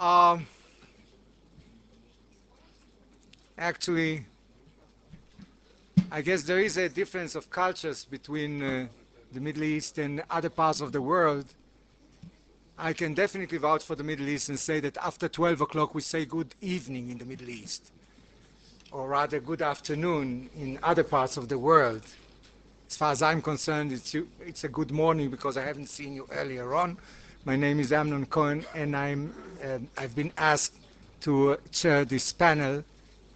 Um, Actually, I guess there is a difference of cultures between the Middle East and other parts of the world. I can definitely vouch for the Middle East and say that after 12 o'clock we say good evening in the Middle East, or rather good afternoon in other parts of the world. As far as I'm concerned, it's a good morning because I haven't seen you earlier on. My name is Amnon Cohen, and I've been asked to chair this panel,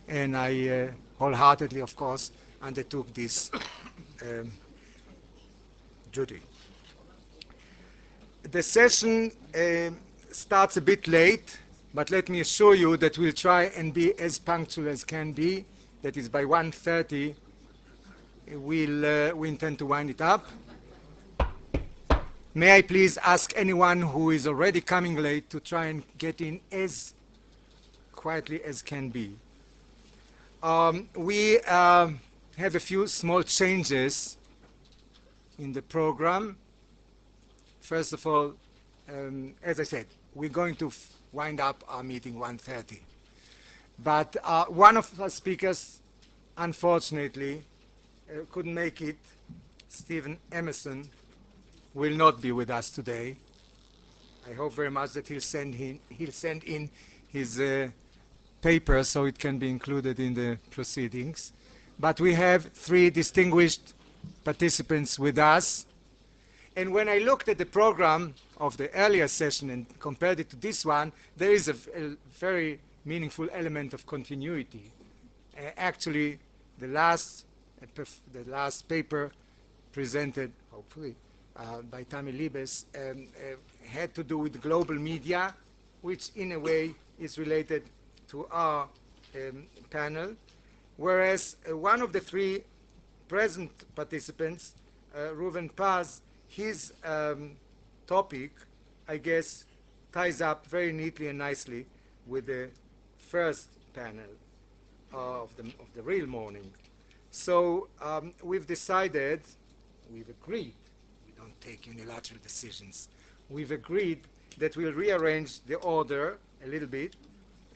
and I wholeheartedly, of course, undertook this um, duty. The session starts a bit late, but let me assure you that we'll try and be as punctual as can be. That is, by 1:30, we intend to wind it up. May I please ask anyone who is already coming late to try and get in as quietly as can be. We have a few small changes in the program. First of all, as I said, we're going to wind up our meeting 1:30. But one of our speakers, unfortunately, couldn't make it. Stephen Emerson will not be with us today. I hope very much that he'll send in his paper so it can be included in the proceedings. But we have three distinguished participants with us. And when I looked at the program of the earlier session and compared it to this one, there is a very meaningful element of continuity. Actually, the last paper presented, hopefully, by Tammy Liebes had to do with global media, which in a way is related to our panel, whereas one of the three present participants, Reuven Paz, his topic, I guess, ties up very neatly and nicely with the first panel of the real morning. So we've decided, we've agreed, we don't take unilateral decisions, we've agreed that we'll rearrange the order a little bit.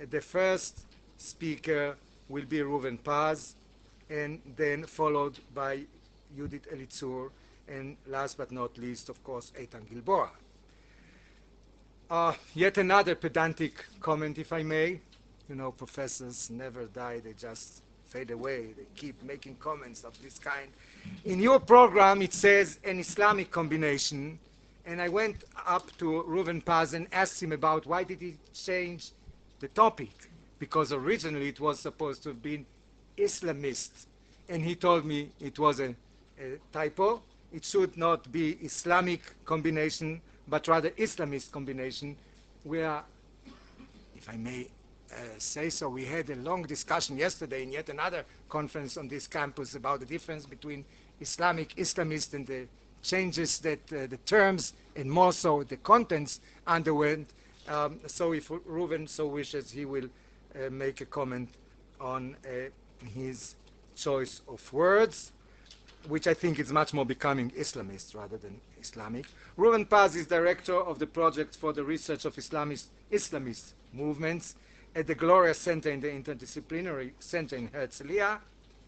The first speaker will be Reuven Paz, and then followed by Judith Elizur, and last but not least, of course, Eytan Gilboa. Yet another pedantic comment, if I may. You know, professors never die, they just fade away. They keep making comments of this kind. In your program, it says an Islamic combination, and I went up to Reuven Paz and asked him about why did he change the topic, because originally it was supposed to have been Islamist, and he told me it was a typo. It should not be Islamic combination, but rather Islamist combination. We are, if I may say so, we had a long discussion yesterday in yet another conference on this campus about the difference between Islamic, Islamist, and the changes that the terms and more so the contents underwent. So if Reuven so wishes, he will make a comment on his choice of words, which I think is much more becoming Islamist rather than Islamic. Reuven Paz is director of the Project for the Research of Islamist Movements at the Gloria Center in the Interdisciplinary Center in Herzliya,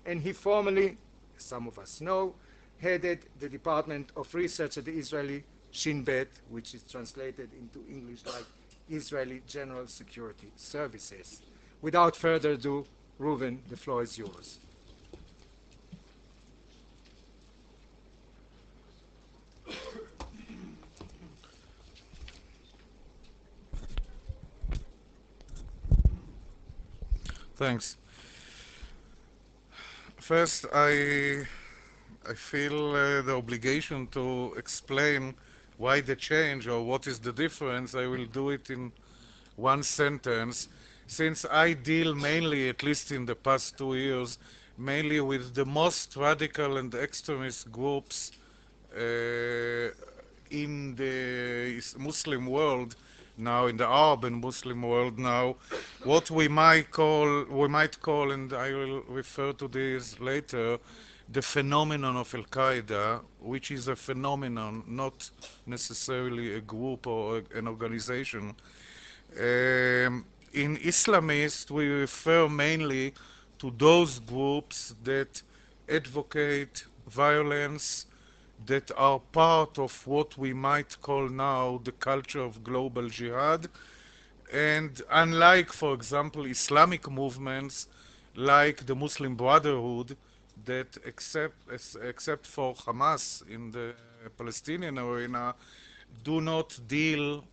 and he formerly, some of us know, headed the Department of Research at the Israeli Shin Bet, which is translated into English like Israeli General Security Services. Without further ado, Reuven, the floor is yours. Thanks. First, I feel the obligation to explain why the change or what is the difference. I will do it in one sentence. Since I deal mainly, at least in the past 2 years, mainly with the most radical and extremist groups in the Muslim world now, in the Arab and Muslim world now, what we might call, and I will refer to this later, the phenomenon of Al-Qaeda, which is a phenomenon, not necessarily a group or an organization. In Islamist, we refer mainly to those groups that advocate violence, that are part of what we might call now the culture of global jihad. And unlike, for example, Islamic movements like the Muslim Brotherhood, that except for Hamas in the Palestinian arena, do not deal,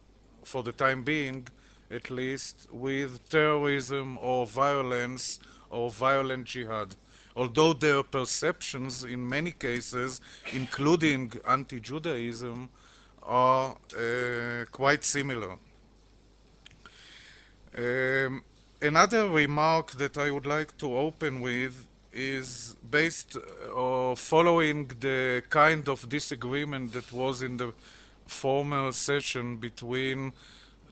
for the time being at least, with terrorism or violence or violent jihad. Although their perceptions in many cases, including anti-Judaism, are quite similar. Another remark that I would like to open with is based or following the kind of disagreement that was in the former session between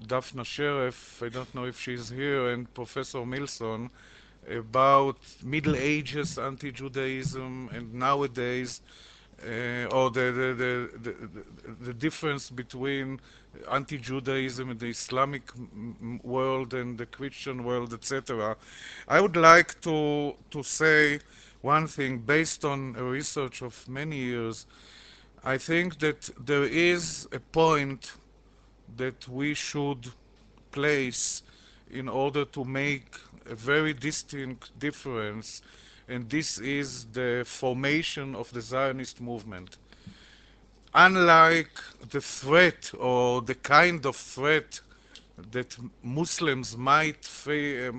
Daphna Sheriff, I don't know if she's here, and Professor Milson about Middle Ages anti-Judaism and nowadays, or the difference between anti-Judaism in the Islamic world and the Christian world, etc. I would like to say one thing based on a research of many years. I think that there is a point that we should place in order to make a very distinct difference, and this is the formation of the Zionist movement. Unlike the threat or the kind of threat that Muslims might feel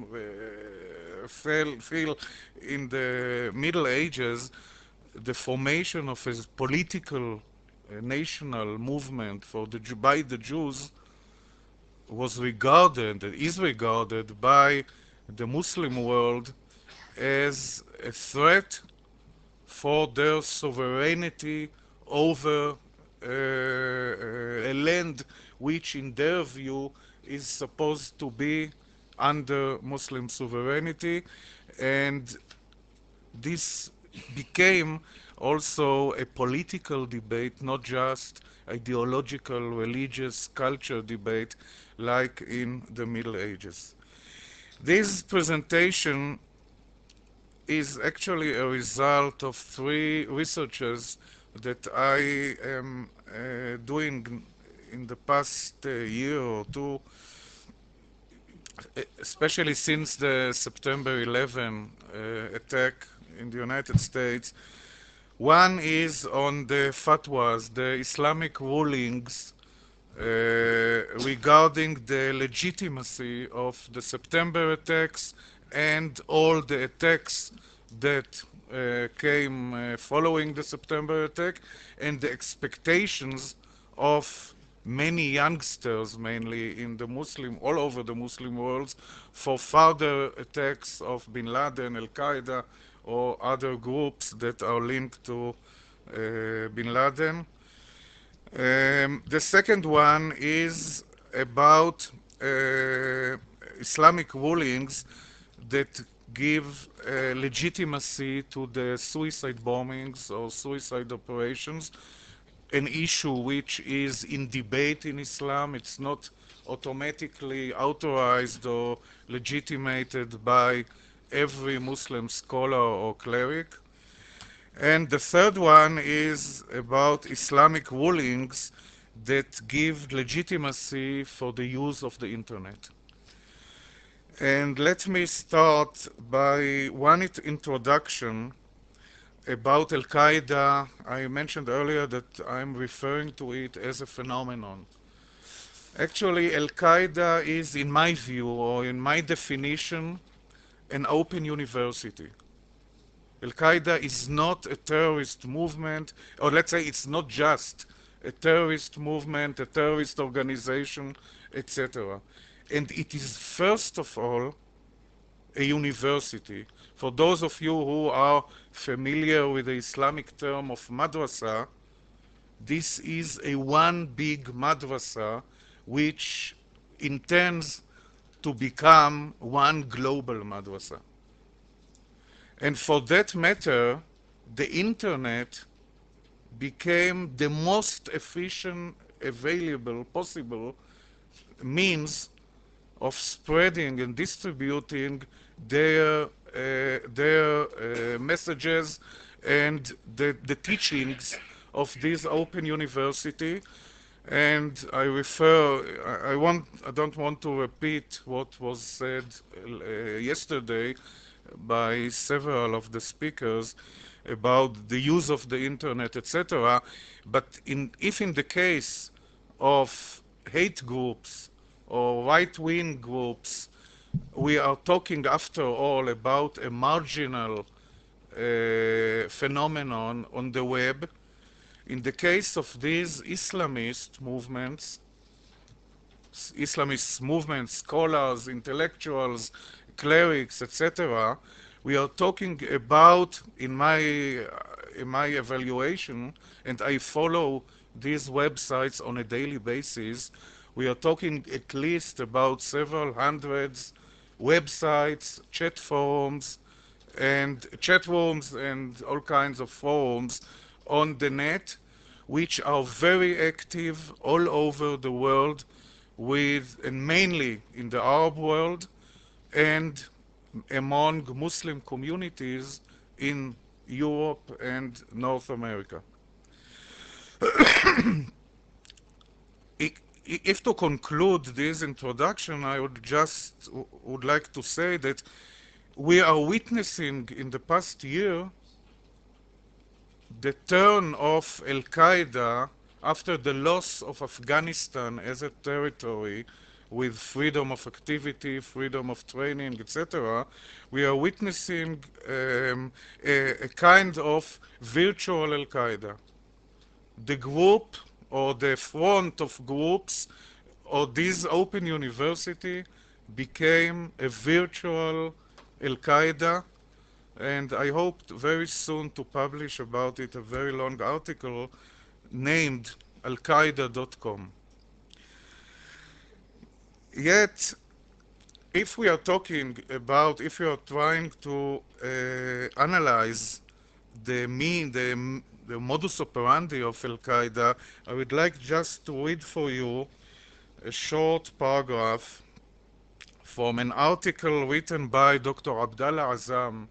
in the Middle Ages, the formation of a political national movement by the Jews was regarded, is regarded by the Muslim world as a threat for their sovereignty over a land which in their view is supposed to be under Muslim sovereignty, and this became also a political debate, not just ideological, religious, culture debate like in the Middle Ages. This presentation is actually a result of 3 researches that I am doing in the past year or 2, especially since the September 11 attack in the United States. One is on the fatwas, the Islamic rulings regarding the legitimacy of the September attacks and all the attacks that came following the September attack, and the expectations of many youngsters, mainly in the all over the Muslim world, for further attacks of Bin Laden, Al-Qaeda, or other groups that are linked to Bin Laden. The second one is about Islamic rulings that give legitimacy to the suicide bombings or suicide operations, an issue which is in debate in Islam. It's not automatically authorized or legitimated by every Muslim scholar or cleric. And the third one is about Islamic rulings that give legitimacy for the use of the internet. And let me start by one introduction about Al-Qaeda. I mentioned earlier that I'm referring to it as a phenomenon. Actually, Al-Qaeda is, in my view, or in my definition, an open university. Al-Qaeda is not a terrorist movement, or let's say it's not just a terrorist movement, a terrorist organization, etc. And it is, first of all, a university. For those of you who are familiar with the Islamic term of madrasa, this is a one big madrasa which intends to become one global madrasa. And for that matter, the internet became the most efficient, available, possible means of spreading and distributing their messages and the teachings of this open university. And I don't want to repeat what was said yesterday by several of the speakers about the use of the internet, etc. But if in the case of hate groups or right-wing groups, we are talking, after all, about a marginal phenomenon on the web. In the case of these Islamist movements, scholars, intellectuals, clerics, etc., we are talking about, in my evaluation, and I follow these websites on a daily basis, we are talking at least about several hundreds websites, chat rooms, and all kinds of forums on the net, which are very active all over the world, and mainly in the Arab world and among Muslim communities in Europe and North America. If to conclude this introduction, I would like to say that we are witnessing in the past year the turn of Al-Qaeda after the loss of Afghanistan as a territory with freedom of activity, freedom of training, etc. We are witnessing a kind of virtual Al-Qaeda. The group or the front of groups or this open university became a virtual Al-Qaeda, and I hope very soon to publish about it a very long article named alqaeda.com. Yet, if we are trying to analyze the modus operandi of Al-Qaeda, I would like just to read for you a short paragraph from an article written by Dr. Abdallah Azam,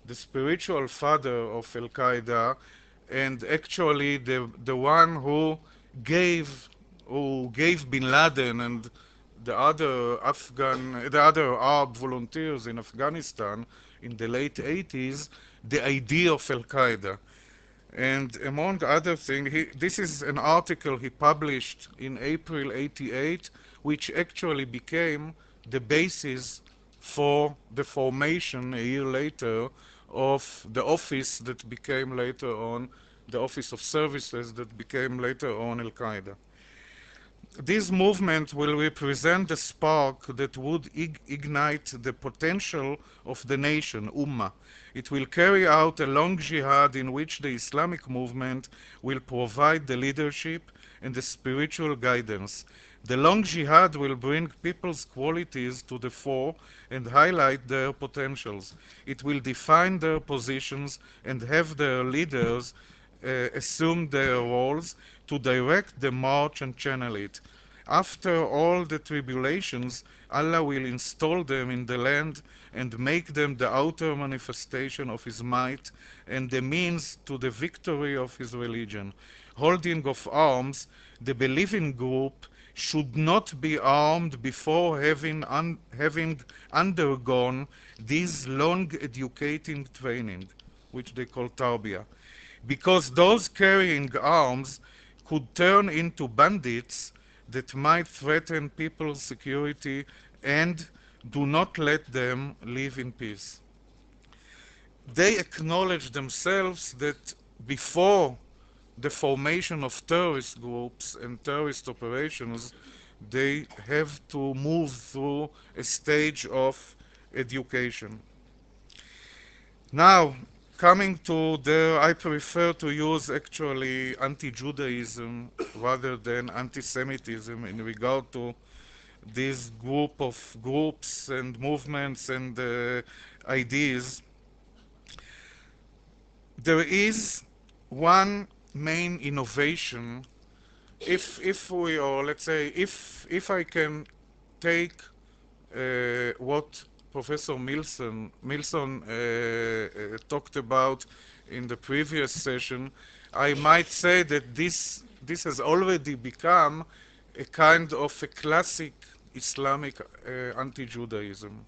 the spiritual father of Al-Qaeda, and actually the one who gave Bin Laden and the other Arab volunteers in Afghanistan in the late 80s the idea of Al-Qaeda. And among other things, this is an article he published in April '88, which actually became the basis for the formation a year later of the office that became later on the Office of Services that became later on Al-Qaeda. This movement will represent the spark that would ignite the potential of the nation, Ummah. It will carry out a long jihad in which the Islamic movement will provide the leadership and the spiritual guidance. The long jihad will bring people's qualities to the fore and highlight their potentials. It will define their positions and have their leaders assume their roles to direct the march and channel it. After all the tribulations, Allah will install them in the land and make them the outer manifestation of His might and the means to the victory of His religion. Holding of arms, the believing group should not be armed before having undergone this long educating training, which they call tarbiyah, because those carrying arms could turn into bandits that might threaten people's security and do not let them live in peace. They acknowledge themselves that before the formation of terrorist groups and terrorist operations, they have to move through a stage of education. Now, coming to I prefer to use actually anti-Judaism rather than anti-Semitism in regard to this group of groups and movements and ideas. There is one main innovation. If I can take what Professor Milson talked about in the previous session, I might say that this has already become a kind of a classic Islamic anti-Judaism.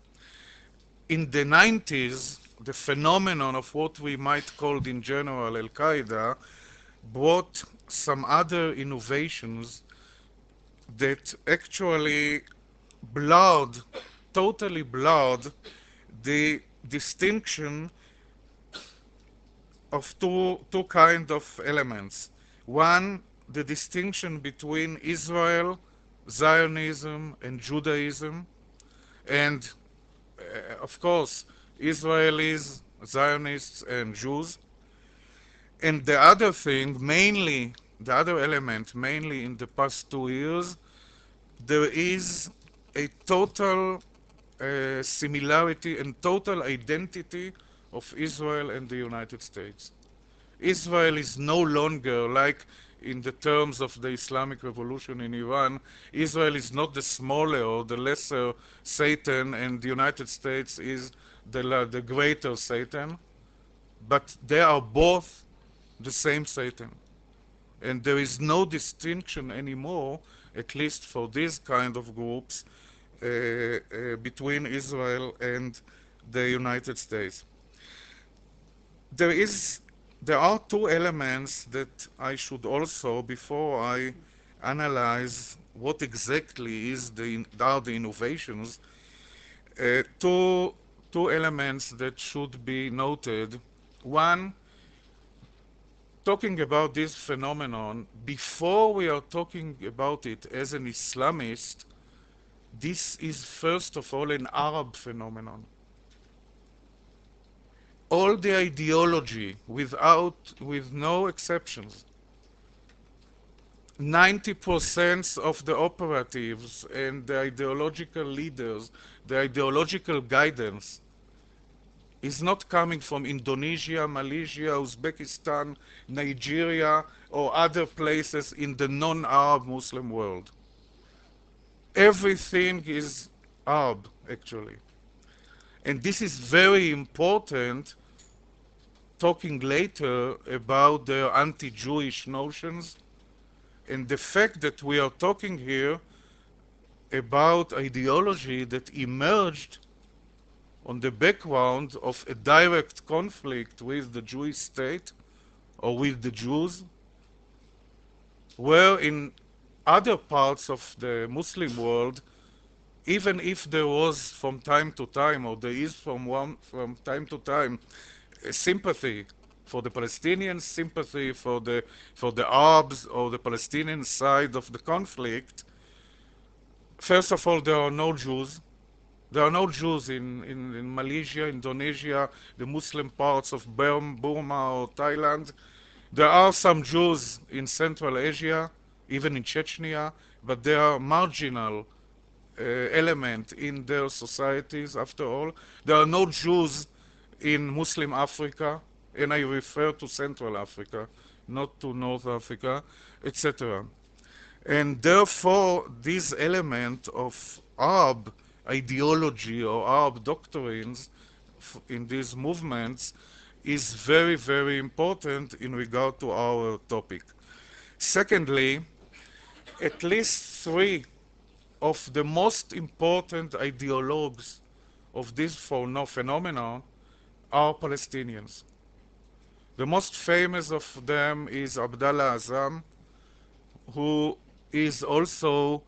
In the 90s, the phenomenon of what we might call in general Al-Qaeda brought some other innovations that actually totally blurred the distinction of two kind of elements. One, the distinction between Israel, Zionism, and Judaism, and of course, Israelis, Zionists, and Jews. And the other thing, the other element, mainly in the past 2 years, there is a total similarity and total identity of Israel and the United States. Israel is no longer, like in the terms of the Islamic Revolution in Iran, Israel is not the smaller or the lesser Satan, and the United States is the greater Satan, but they are both the same Satan. And there is no distinction anymore, at least for these kind of groups, between Israel and the United States. There are two elements that I should also, before I analyze what exactly are the innovations, two elements that should be noted. One, talking about this phenomenon, before we are talking about it as an Islamist, this is first of all an Arab phenomenon. All the ideology, with no exceptions, 90% of the operatives and the ideological leaders, the ideological guidance, is not coming from Indonesia, Malaysia, Uzbekistan, Nigeria, or other places in the non-Arab Muslim world. Everything is Arab, actually. And this is very important, talking later about their anti-Jewish notions, and the fact that we are talking here about ideology that emerged on the background of a direct conflict with the Jewish state or with the Jews, where in other parts of the Muslim world, even if there was from time to time, or there is from time to time, a sympathy for the Palestinians, sympathy for the Arabs or the Palestinian side of the conflict, first of all, there are no Jews. There are no Jews in Malaysia, Indonesia, the Muslim parts of Burma or Thailand. There are some Jews in Central Asia, even in Chechnya, but they are marginal element in their societies, after all. There are no Jews in Muslim Africa, and I refer to Central Africa, not to North Africa, etc. And therefore, this element of Arab ideology or Arab doctrines in these movements is very, very important in regard to our topic. Secondly, at least three of the most important ideologues of this phenomenon are Palestinians. The most famous of them is Abdallah Azzam, who is also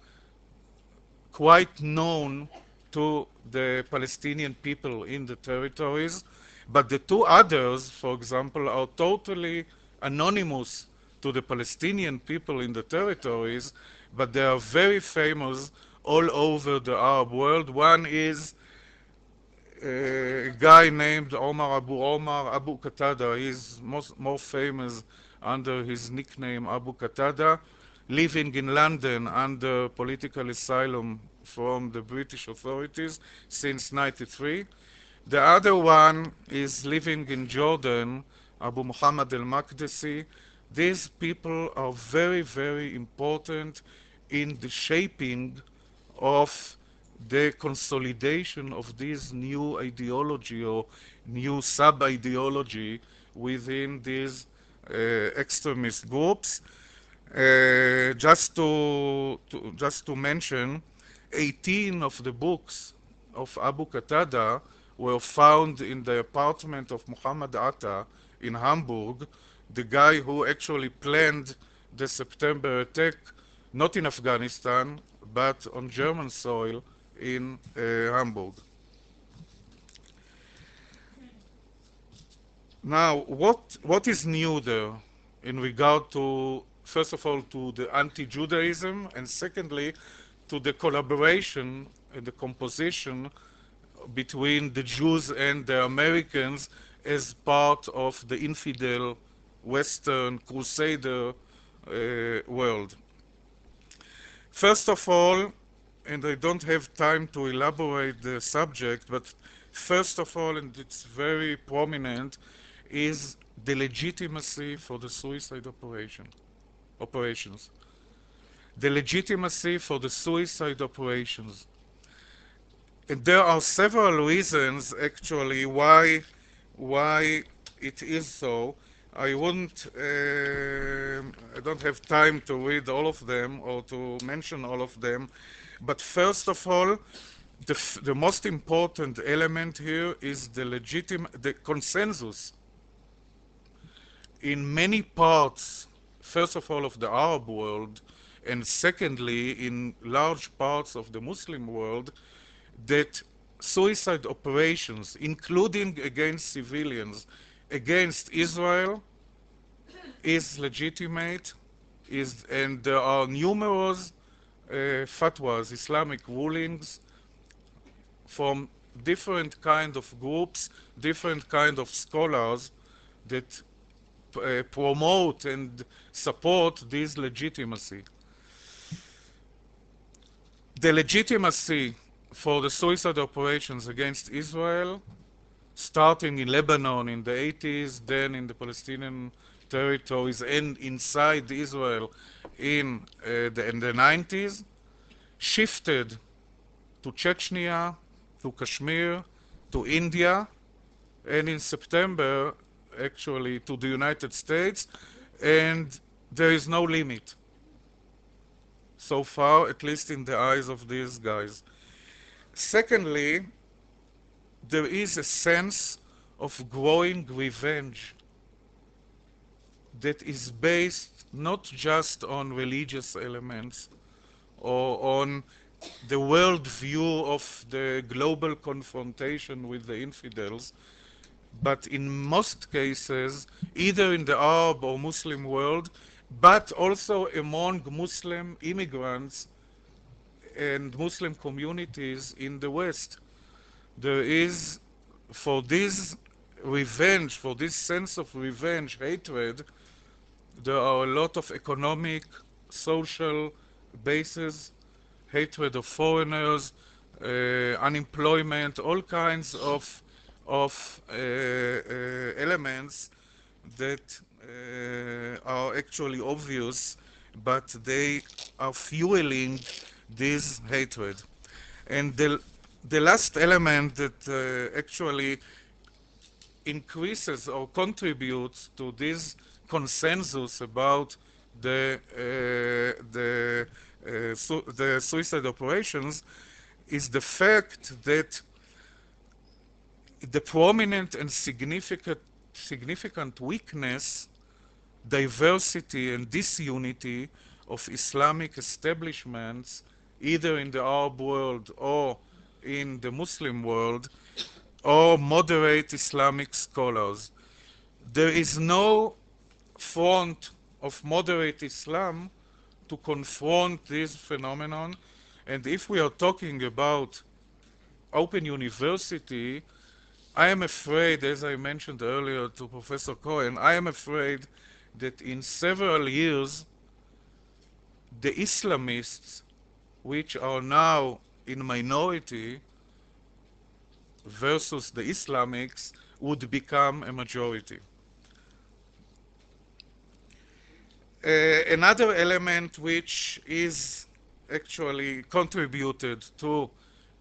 quite known to the Palestinian people in the territories, but the two others, for example, are totally anonymous to the Palestinian people in the territories, but they are very famous all over the Arab world. One is a guy named Omar Abu Qatada. He's more famous under his nickname Abu Qatada, living in London under political asylum from the British authorities since '93. The other one is living in Jordan, Abu Muhammad al-Maqdisi. These people are very, very important in the shaping of the consolidation of this new ideology or new sub-ideology within these extremist groups. Just to mention, 18 of the books of Abu Qatada were found in the apartment of Muhammad Atta in Hamburg, the guy who actually planned the September attack, not in Afghanistan, but on German soil in Hamburg. Now, what is new there in regard to, first of all, to the anti-Judaism, and secondly, to the collaboration and the composition between the Jews and the Americans as part of the infidel Western Crusader world? First of all, and I don't have time to elaborate the subject, but first of all, and it's very prominent, is the legitimacy for the suicide operations. The legitimacy for the suicide operations. And there are several reasons, actually, why it is so. I don't have time to read all of them or to mention all of them, but first of all, the most important element here is the consensus in many parts, first of all, of the Arab world, and secondly, in large parts of the Muslim world, that suicide operations, including against civilians, against Israel, is legitimate, and there are numerous fatwas, Islamic rulings from different kind of groups, different kind of scholars that promote and support this legitimacy. The legitimacy for the suicide operations against Israel, starting in Lebanon in the 80s, then in the Palestinian territories and inside Israel in the 90s, shifted to Chechnya, to Kashmir, to India, and in September, actually, to the United States, and there is no limit. So far, at least in the eyes of these guys. Secondly, there is a sense of growing revenge that is based not just on religious elements or on the worldview of the global confrontation with the infidels, but in most cases, either in the Arab or Muslim world, but also among Muslim immigrants and Muslim communities in the West. There is, for this revenge, for this sense of revenge, hatred, there are a lot of economic, social bases, hatred of foreigners, unemployment, all kinds of elements that are actually obvious, but they are fueling this hatred. And the last element that actually increases or contributes to this consensus about the suicide operations is the fact that the prominent and significant weakness, diversity and disunity of Islamic establishments, either in the Arab world or in the Muslim world, or moderate Islamic scholars. There is no front of moderate Islam to confront this phenomenon, and if we are talking about Open University, I am afraid, as I mentioned earlier to Professor Cohen, I am afraid that in several years, the Islamists, which are now in minority versus the Islamics, would become a majority. Another element which is actually contributed to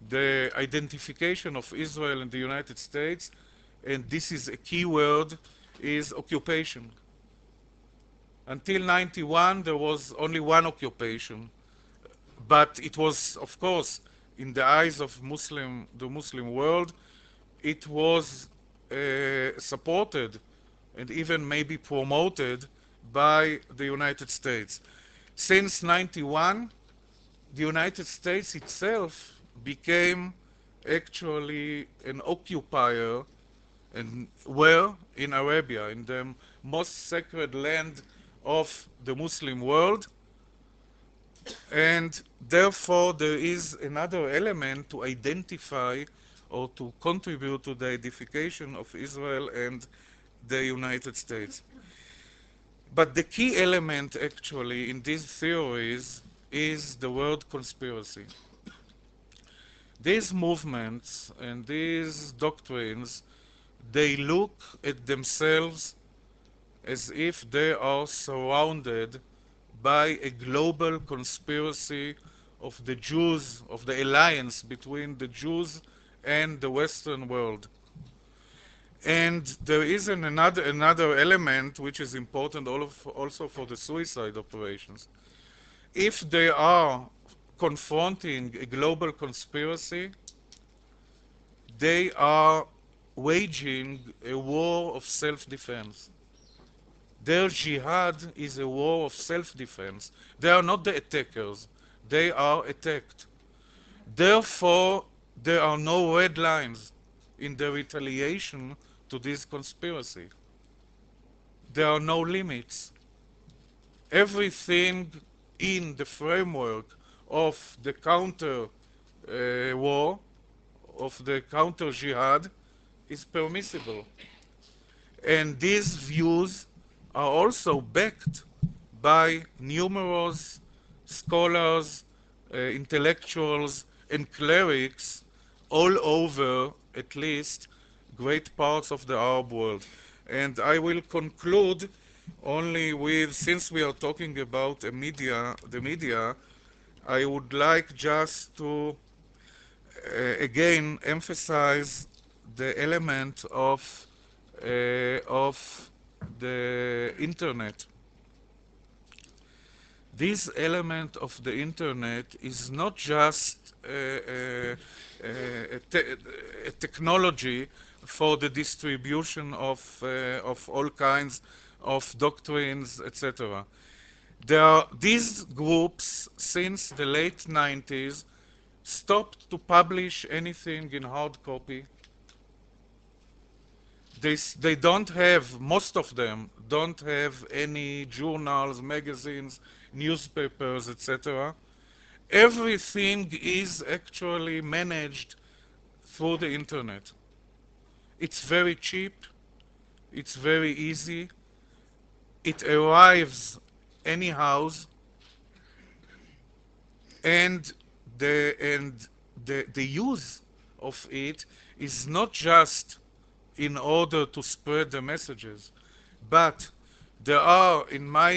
the identification of Israel and the United States, and this is a key word, is occupation. Until 91, there was only one occupation, but it was, of course, in the eyes of the Muslim world, it was supported and even maybe promoted by the United States. Since 91, the United States itself became actually an occupier and were in Arabia, in the most sacred land of the Muslim world. And therefore, there is another element to identify or to contribute to the edification of Israel and the United States. But the key element, actually, in these theories is the word conspiracy. These movements and these doctrines, they look at themselves as if they are surrounded by a global conspiracy of the Jews, of the alliance between the Jews and the Western world. And there is another element which is important also for the suicide operations. If they are confronting a global conspiracy, they are waging a war of self-defense. Their jihad is a war of self-defense. They are not the attackers. They are attacked. Therefore, there are no red lines in the retaliation to this conspiracy. There are no limits. Everything in the framework of the counter war, of the counter jihad, is permissible. And these views are also backed by numerous scholars, intellectuals, and clerics all over, at least, great parts of the Arab world. And I will conclude only with, since we are talking about the media, I would like just to again emphasize the element of the internet. This element of the internet is not just a technology for the distribution of all kinds of doctrines, etc. There are these groups, since the late 90s, stopped to publish anything in hard copy. They don't have, most of them don't have any journals, magazines, newspapers, etc. Everything is actually managed through the internet. It's very cheap, it's very easy, it arrives anyhow, and the use of it is not just in order to spread the messages, but there are, in my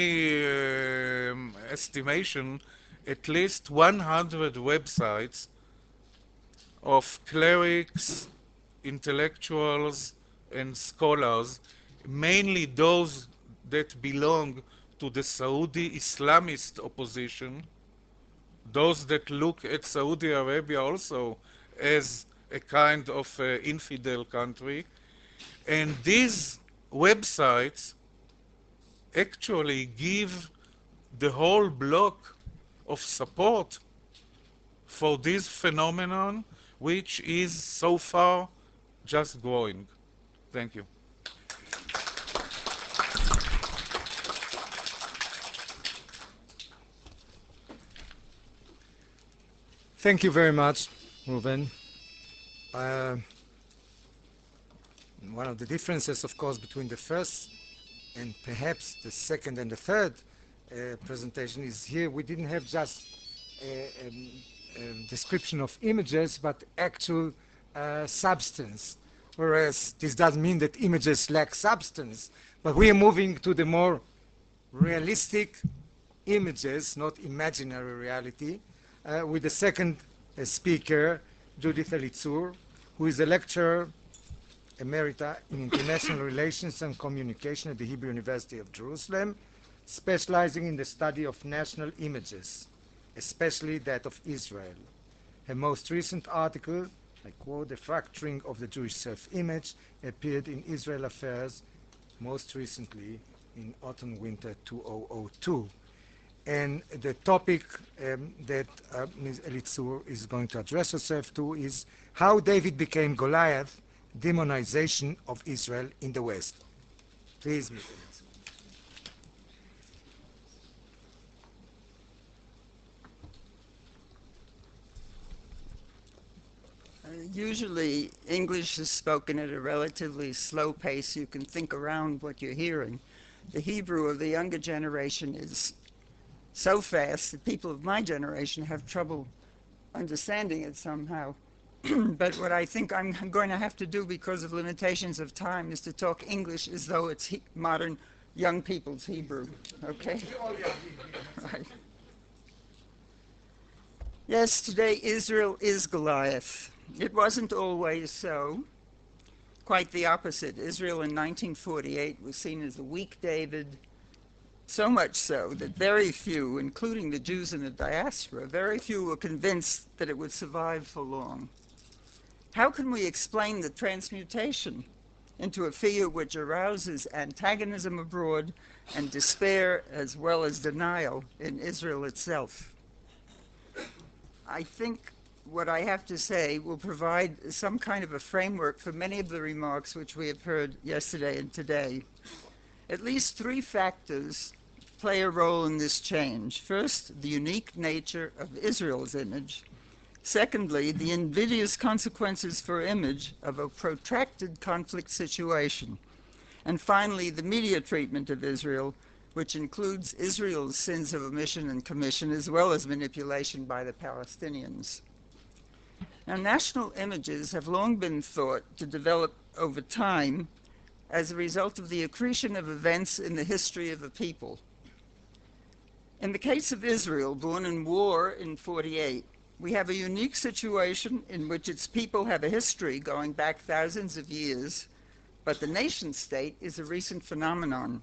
estimation, at least 100 websites of clerics, intellectuals, and scholars, mainly those that belong to the Saudi Islamist opposition, those that look at Saudi Arabia also as a kind of infidel country. And these websites actually give the whole block of support for this phenomenon, which is so far just growing. Thank you. Thank you very much, Reuven. One of the differences, of course, between the first and perhaps the second and the third presentation is here we didn't have just a description of images, but actual substance. Whereas this doesn't mean that images lack substance, but we are moving to the more realistic images, not imaginary reality, with the second speaker, Judith Elizur, who is a lecturer emerita in international relations and communication at the Hebrew University of Jerusalem, specializing in the study of national images, especially that of Israel. Her most recent article, I quote, "The Fracturing of the Jewish Self-Image," appeared in Israel Affairs, most recently in autumn-winter 2002. And the topic that Ms. Elizur is going to address herself to is how David became Goliath, demonization of Israel in the West. Please, Ms. Elizur. Usually, English is spoken at a relatively slow pace. You can think around what you're hearing. The Hebrew of the younger generation is so fast that people of my generation have trouble understanding it somehow. But what I think I'm going to have to do because of limitations of time is to talk English as though it's modern young people's Hebrew. Okay? Right. Yes, today Israel is Goliath. It wasn't always so. Quite the opposite. Israel in 1948 was seen as a weak David, so much so that very few, including the Jews in the diaspora, very few were convinced that it would survive for long. How can we explain the transmutation into a figure which arouses antagonism abroad and despair as well as denial in Israel itself? I think what I have to say will provide some kind of a framework for many of the remarks which we have heard yesterday and today. At least three factors play a role in this change. First, the unique nature of Israel's image. Secondly, the invidious consequences for image of a protracted conflict situation. And finally, the media treatment of Israel, which includes Israel's sins of omission and commission, as well as manipulation by the Palestinians. Now, national images have long been thought to develop over time as a result of the accretion of events in the history of a people. In the case of Israel, born in war in 48, we have a unique situation in which its people have a history going back thousands of years, but the nation-state is a recent phenomenon.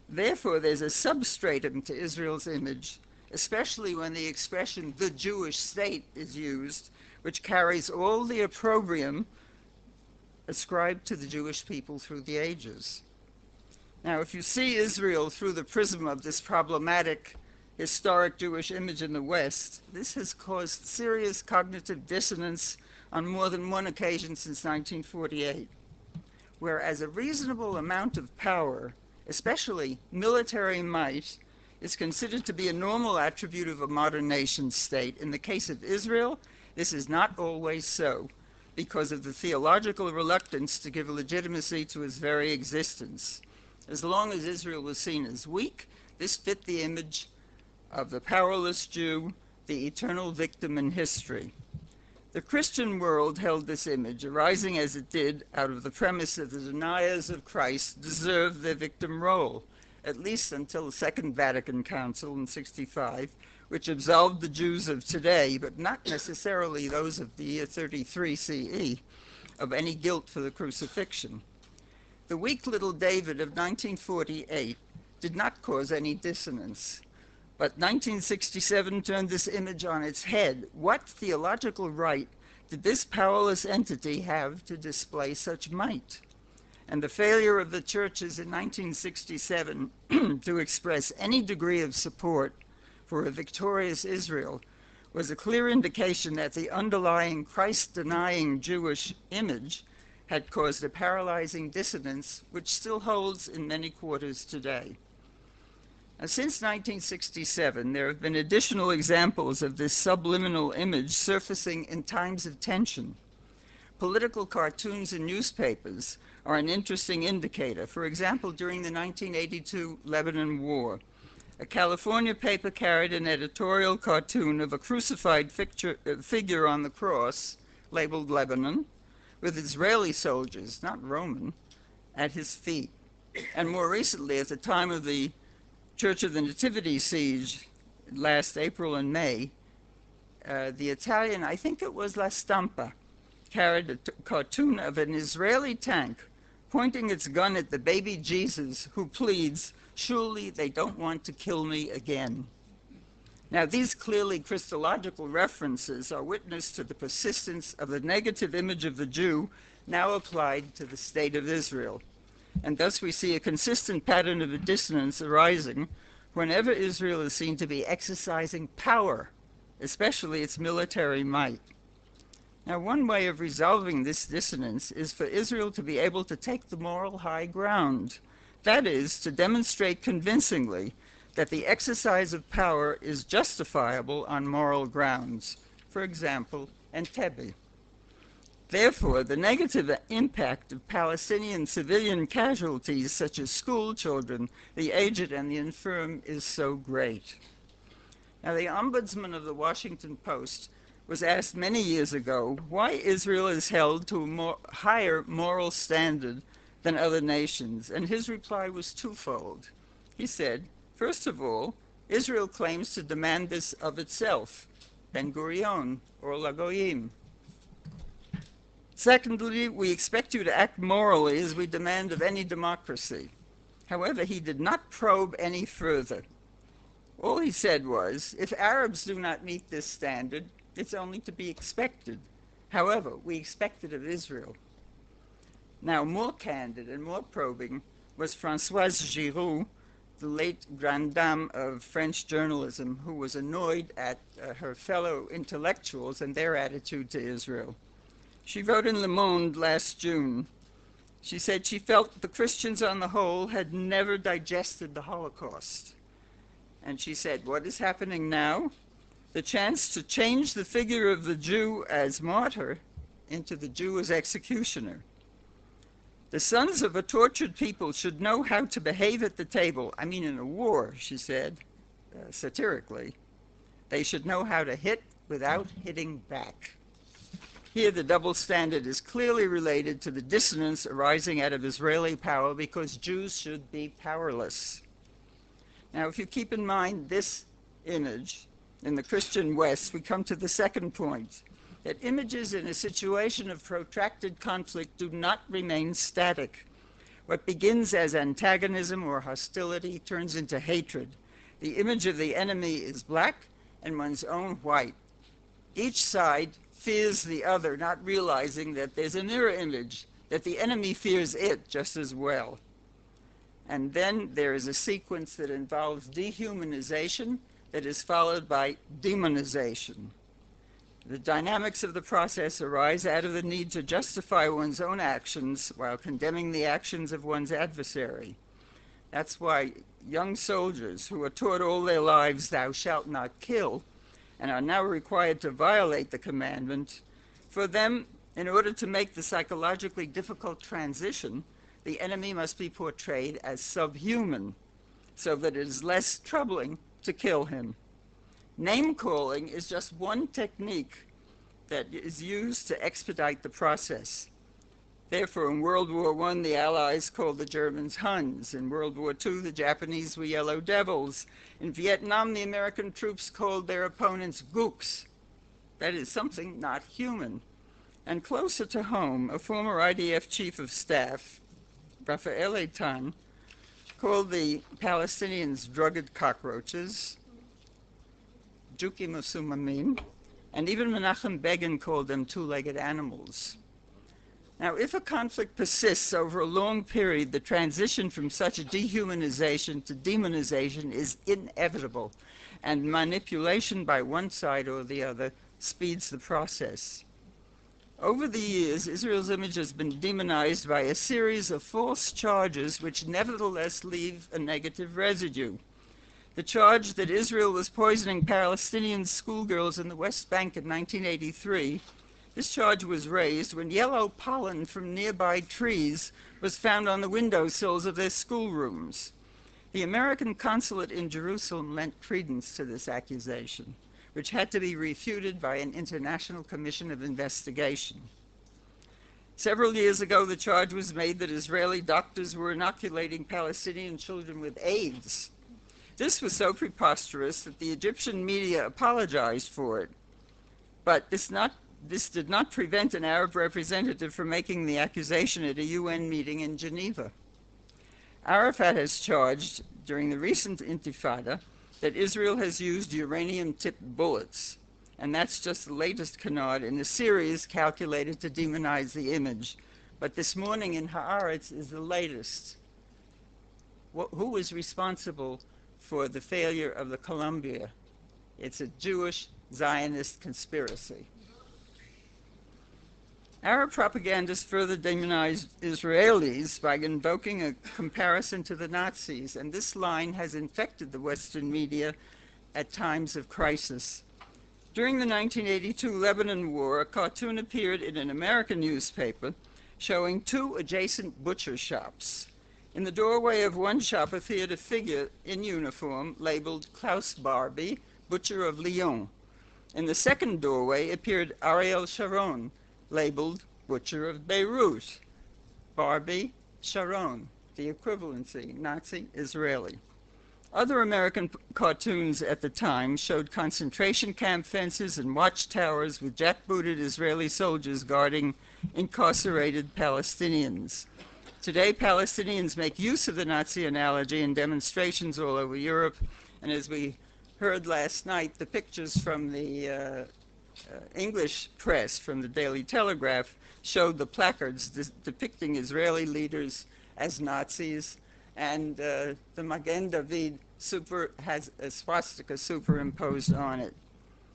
Therefore, there's a substratum to Israel's image, especially when the expression "the Jewish state" is used, which carries all the opprobrium ascribed to the Jewish people through the ages. Now, if you see Israel through the prism of this problematic historic Jewish image in the West, this has caused serious cognitive dissonance on more than one occasion since 1948, whereas a reasonable amount of power, especially military might, is considered to be a normal attribute of a modern nation state. In the case of Israel, this is not always so, because of the theological reluctance to give legitimacy to its very existence. As long as Israel was seen as weak, this fit the image of the powerless Jew, the eternal victim in history. The Christian world held this image, arising as it did out of the premise that the deniers of Christ deserved their victim role, at least until the Second Vatican Council in '65, which absolved the Jews of today, but not necessarily those of the year 33 CE, of any guilt for the crucifixion. The weak little David of 1948 did not cause any dissonance, but 1967 turned this image on its head. What theological right did this powerless entity have to display such might? And the failure of the churches in 1967 to express any degree of support for a victorious Israel was a clear indication that the underlying Christ-denying Jewish image had caused a paralyzing dissonance which still holds in many quarters today. Now, since 1967, there have been additional examples of this subliminal image surfacing in times of tension. Political cartoons in newspapers are an interesting indicator. For example, during the 1982 Lebanon War, a California paper carried an editorial cartoon of a crucified figure on the cross, labeled Lebanon, with Israeli soldiers, not Roman, at his feet. And more recently, at the time of the Church of the Nativity siege last April and May, the Italian, I think it was La Stampa, carried a cartoon of an Israeli tank pointing its gun at the baby Jesus, who pleads, "Surely they don't want to kill me again." Now, these clearly Christological references are witness to the persistence of the negative image of the Jew now applied to the state of Israel. And thus we see a consistent pattern of dissonance arising whenever Israel is seen to be exercising power, especially its military might. Now, one way of resolving this dissonance is for Israel to be able to take the moral high ground. That is, to demonstrate convincingly that the exercise of power is justifiable on moral grounds. For example, Entebbe. Therefore, the negative impact of Palestinian civilian casualties, such as school children, the aged, and the infirm, is so great. Now, the ombudsman of the Washington Post was asked many years ago why Israel is held to a higher moral standard than other nations, and his reply was twofold. He said, first of all, Israel claims to demand this of itself, Ben-Gurion or Lagoyim. Secondly, we expect you to act morally as we demand of any democracy. However, he did not probe any further. All he said was, if Arabs do not meet this standard, it's only to be expected. However, we expect it of Israel. Now, more candid and more probing was Françoise Giroud, the late grande dame of French journalism, who was annoyed at her fellow intellectuals and their attitude to Israel. She wrote in Le Monde last June. She said she felt the Christians on the whole had never digested the Holocaust. And she said, what is happening now? The chance to change the figure of the Jew as martyr into the Jew as executioner. The sons of a tortured people should know how to behave at the table. I mean, in a war, she said, satirically. They should know how to hit without hitting back. Here, the double standard is clearly related to the dissonance arising out of Israeli power because Jews should be powerless. Now, if you keep in mind this image in the Christian West, we come to the second point, that images in a situation of protracted conflict do not remain static. What begins as antagonism or hostility turns into hatred. The image of the enemy is black and one's own white. Each side fears the other, not realizing that there's a mirror image, that the enemy fears it just as well. And then there is a sequence that involves dehumanization that is followed by demonization. The dynamics of the process arise out of the need to justify one's own actions while condemning the actions of one's adversary. That's why young soldiers who are taught all their lives, "Thou shalt not kill," and are now required to violate the commandment, for them, in order to make the psychologically difficult transition, the enemy must be portrayed as subhuman, so that it is less troubling to kill him. Name-calling is just one technique that is used to expedite the process. Therefore, in World War I, the Allies called the Germans Huns. In World War II, the Japanese were Yellow Devils. In Vietnam, the American troops called their opponents gooks. That is something not human. And closer to home, a former IDF chief of staff, Raphael Eytan, called the Palestinians drugged cockroaches, Juki Musumamim, and even Menachem Begin called them two-legged animals. Now, if a conflict persists over a long period, the transition from such a dehumanization to demonization is inevitable, and manipulation by one side or the other speeds the process. Over the years, Israel's image has been demonized by a series of false charges which nevertheless leave a negative residue. The charge that Israel was poisoning Palestinian schoolgirls in the West Bank in 1983, this charge was raised when yellow pollen from nearby trees was found on the windowsills of their schoolrooms. The American consulate in Jerusalem lent credence to this accusation, which had to be refuted by an international commission of investigation. Several years ago, the charge was made that Israeli doctors were inoculating Palestinian children with AIDS. This was so preposterous that the Egyptian media apologized for it. But this did not prevent an Arab representative from making the accusation at a UN meeting in Geneva. Arafat has charged during the recent Intifada that Israel has used uranium-tipped bullets, and that's just the latest canard in a series calculated to demonize the image. But this morning in Haaretz is the latest. Who is responsible for the failure of the Columbia? It's a Jewish Zionist conspiracy. Arab propagandists further demonized Israelis by invoking a comparison to the Nazis, and this line has infected the Western media at times of crisis. During the 1982 Lebanon War, a cartoon appeared in an American newspaper showing two adjacent butcher shops. In the doorway of one shop appeared a figure in uniform labeled Klaus Barbie, Butcher of Lyon. In the second doorway appeared Ariel Sharon, labeled Butcher of Beirut. Barbie, Sharon, the equivalency, Nazi, Israeli. Other American cartoons at the time showed concentration camp fences and watchtowers with jackbooted Israeli soldiers guarding incarcerated Palestinians. Today, Palestinians make use of the Nazi analogy in demonstrations all over Europe, and as we heard last night, the pictures from the English press, from the Daily Telegraph, showed the placards depicting Israeli leaders as Nazis, and the Magen David has a swastika superimposed on it.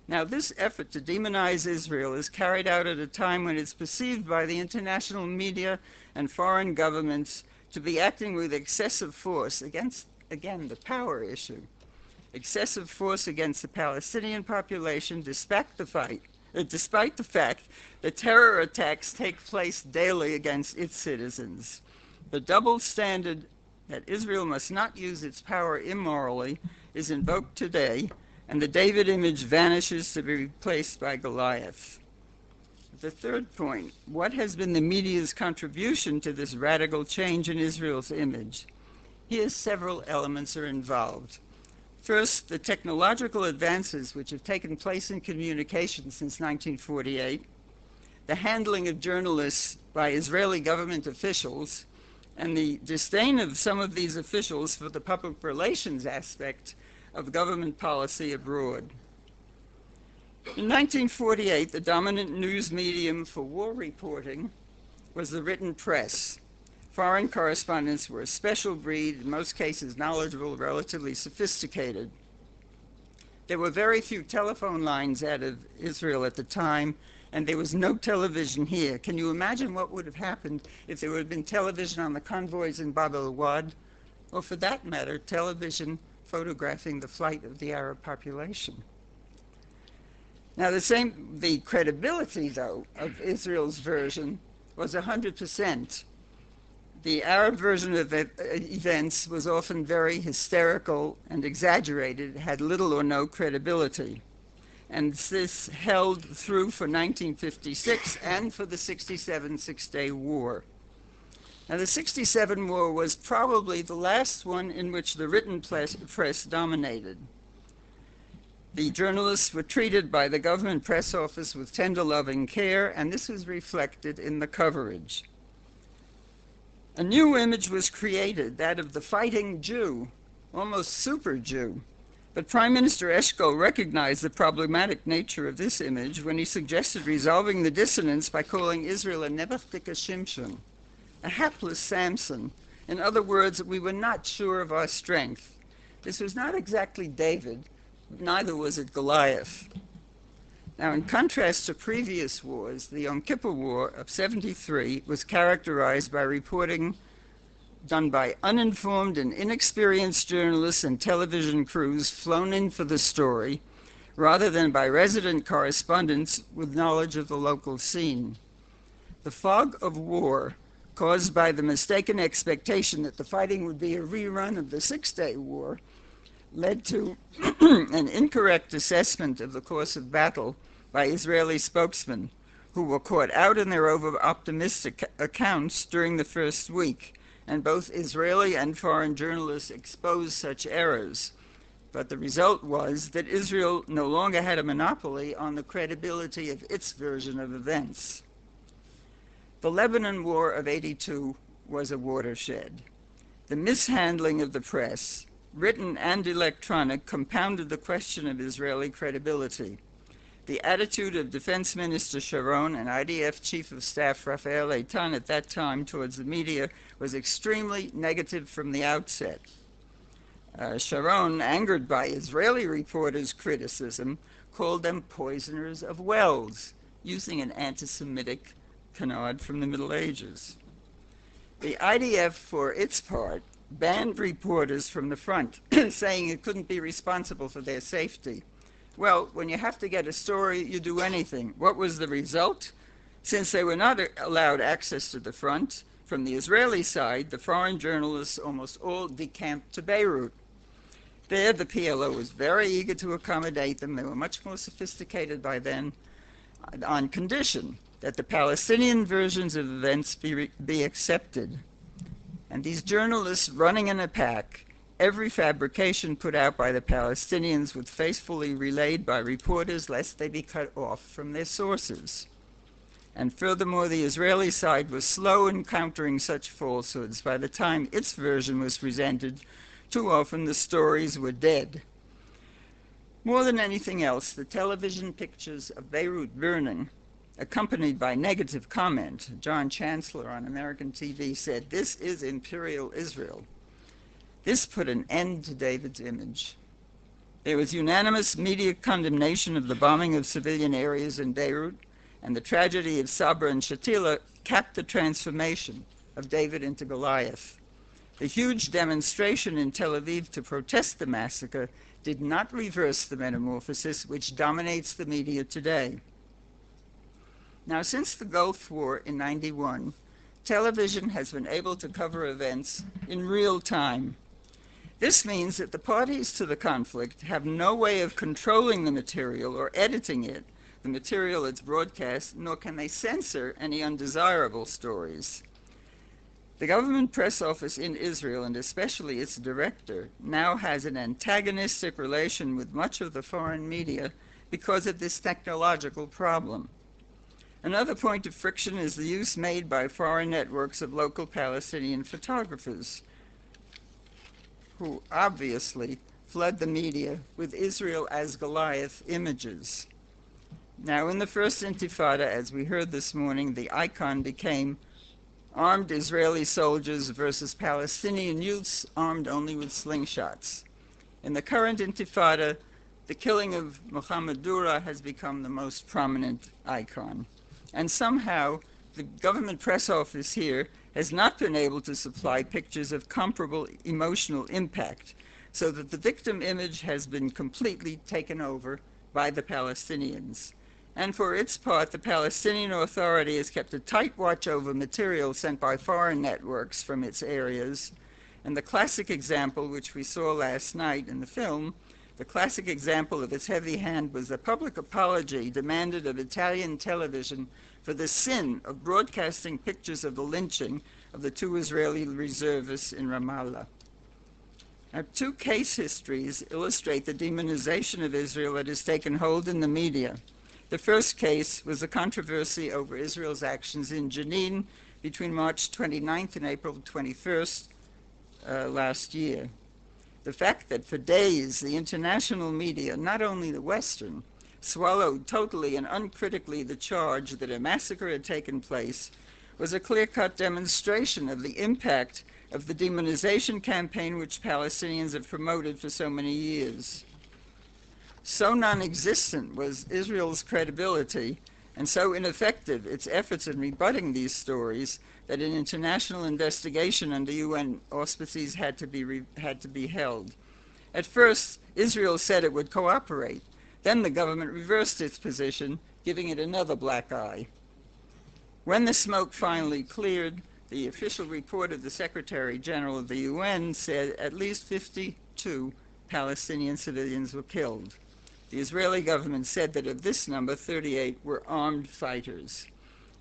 Now, this effort to demonize Israel is carried out at a time when it's perceived by the international media and foreign governments to be acting with excessive force against, again, the power issue. Excessive force against the Palestinian population despite the fact that terror attacks take place daily against its citizens. The double standard that Israel must not use its power immorally is invoked today, and the David image vanishes to be replaced by Goliath. The third point, what has been the media's contribution to this radical change in Israel's image? Here several elements are involved. First, the technological advances which have taken place in communication since 1948, the handling of journalists by Israeli government officials, and the disdain of some of these officials for the public relations aspect of government policy abroad. In 1948, the dominant news medium for war reporting was the written press. Foreign correspondents were a special breed, in most cases knowledgeable, relatively sophisticated. There were very few telephone lines out of Israel at the time, and there was no television here. Can you imagine what would have happened if there would have been television on the convoys in Bab el-Wad, or for that matter, television photographing the flight of the Arab population? Now, the credibility, though, of Israel's version was 100%. The Arab version of events was often very hysterical and exaggerated, had little or no credibility. And this held through for 1956 and for the 67 Six-Day War. Now, the 67 War was probably the last one in which the written press dominated. The journalists were treated by the government press office with tender loving care, and this was reflected in the coverage. A new image was created, that of the fighting Jew, almost super Jew. But Prime Minister Eshkol recognized the problematic nature of this image when he suggested resolving the dissonance by calling Israel a Nebuchadnezzar Shimshon, a hapless Samson. In other words, we were not sure of our strength. This was not exactly David, neither was it Goliath. Now, in contrast to previous wars, the Yom Kippur War of '73 was characterized by reporting done by uninformed and inexperienced journalists and television crews flown in for the story, rather than by resident correspondents with knowledge of the local scene. The fog of war, caused by the mistaken expectation that the fighting would be a rerun of the Six-Day War, led to an incorrect assessment of the course of battle by Israeli spokesmen, who were caught out in their over-optimistic accounts during the first week, and both Israeli and foreign journalists exposed such errors. But the result was that Israel no longer had a monopoly on the credibility of its version of events. The Lebanon War of '82 was a watershed. The mishandling of the press, written and electronic, compounded the question of Israeli credibility. The attitude of Defense Minister Sharon and IDF Chief of Staff Raphael Eytan at that time towards the media was extremely negative from the outset. Sharon, angered by Israeli reporters' criticism, called them poisoners of wells, using an anti-Semitic canard from the Middle Ages. The IDF, for its part, banned reporters from the front, saying it couldn't be responsible for their safety. Well, when you have to get a story, you do anything. What was the result? Since they were not allowed access to the front, from the Israeli side, the foreign journalists almost all decamped to Beirut. There, the PLO was very eager to accommodate them. They were much more sophisticated by then, on condition that the Palestinian versions of events be accepted. And these journalists, running in a pack, every fabrication put out by the Palestinians was faithfully relayed by reporters lest they be cut off from their sources. And furthermore, the Israeli side was slow in countering such falsehoods. By the time its version was presented, too often the stories were dead. More than anything else, the television pictures of Beirut burning, accompanied by negative comment, John Chancellor on American TV said, "This is Imperial Israel." This put an end to David's image. There was unanimous media condemnation of the bombing of civilian areas in Beirut, and the tragedy of Sabra and Shatila capped the transformation of David into Goliath. The huge demonstration in Tel Aviv to protest the massacre did not reverse the metamorphosis which dominates the media today. Now, since the Gulf War in '91, television has been able to cover events in real time. This means that the parties to the conflict have no way of controlling the material or editing it, the material that's broadcast, nor can they censor any undesirable stories. The government press office in Israel, and especially its director, now has an antagonistic relation with much of the foreign media because of this technological problem. Another point of friction is the use made by foreign networks of local Palestinian photographers, who obviously flood the media with Israel as Goliath images. Now, in the first Intifada, as we heard this morning, the icon became armed Israeli soldiers versus Palestinian youths armed only with slingshots. In the current Intifada, the killing of Mohammed Dura has become the most prominent icon. And somehow, the government press office here has not been able to supply pictures of comparable emotional impact, so that the victim image has been completely taken over by the Palestinians. And for its part, the Palestinian Authority has kept a tight watch over material sent by foreign networks from its areas. And the classic example, which we saw last night in the film, the classic example of its heavy hand was a public apology demanded of Italian television for the sin of broadcasting pictures of the lynching of the 2 Israeli reservists in Ramallah. Now, 2 case histories illustrate the demonization of Israel that has taken hold in the media. The first case was the controversy over Israel's actions in Jenin between March 29th and April 21st last year. The fact that for days the international media, not only the Western, swallowed totally and uncritically the charge that a massacre had taken place was a clear-cut demonstration of the impact of the demonization campaign which Palestinians have promoted for so many years. So non-existent was Israel's credibility, and so ineffective its efforts in rebutting these stories, that an international investigation under UN auspices had to be held. At first, Israel said it would cooperate. Then the government reversed its position, giving it another black eye. When the smoke finally cleared, the official report of the Secretary General of the UN said at least 52 Palestinian civilians were killed. The Israeli government said that of this number, 38 were armed fighters.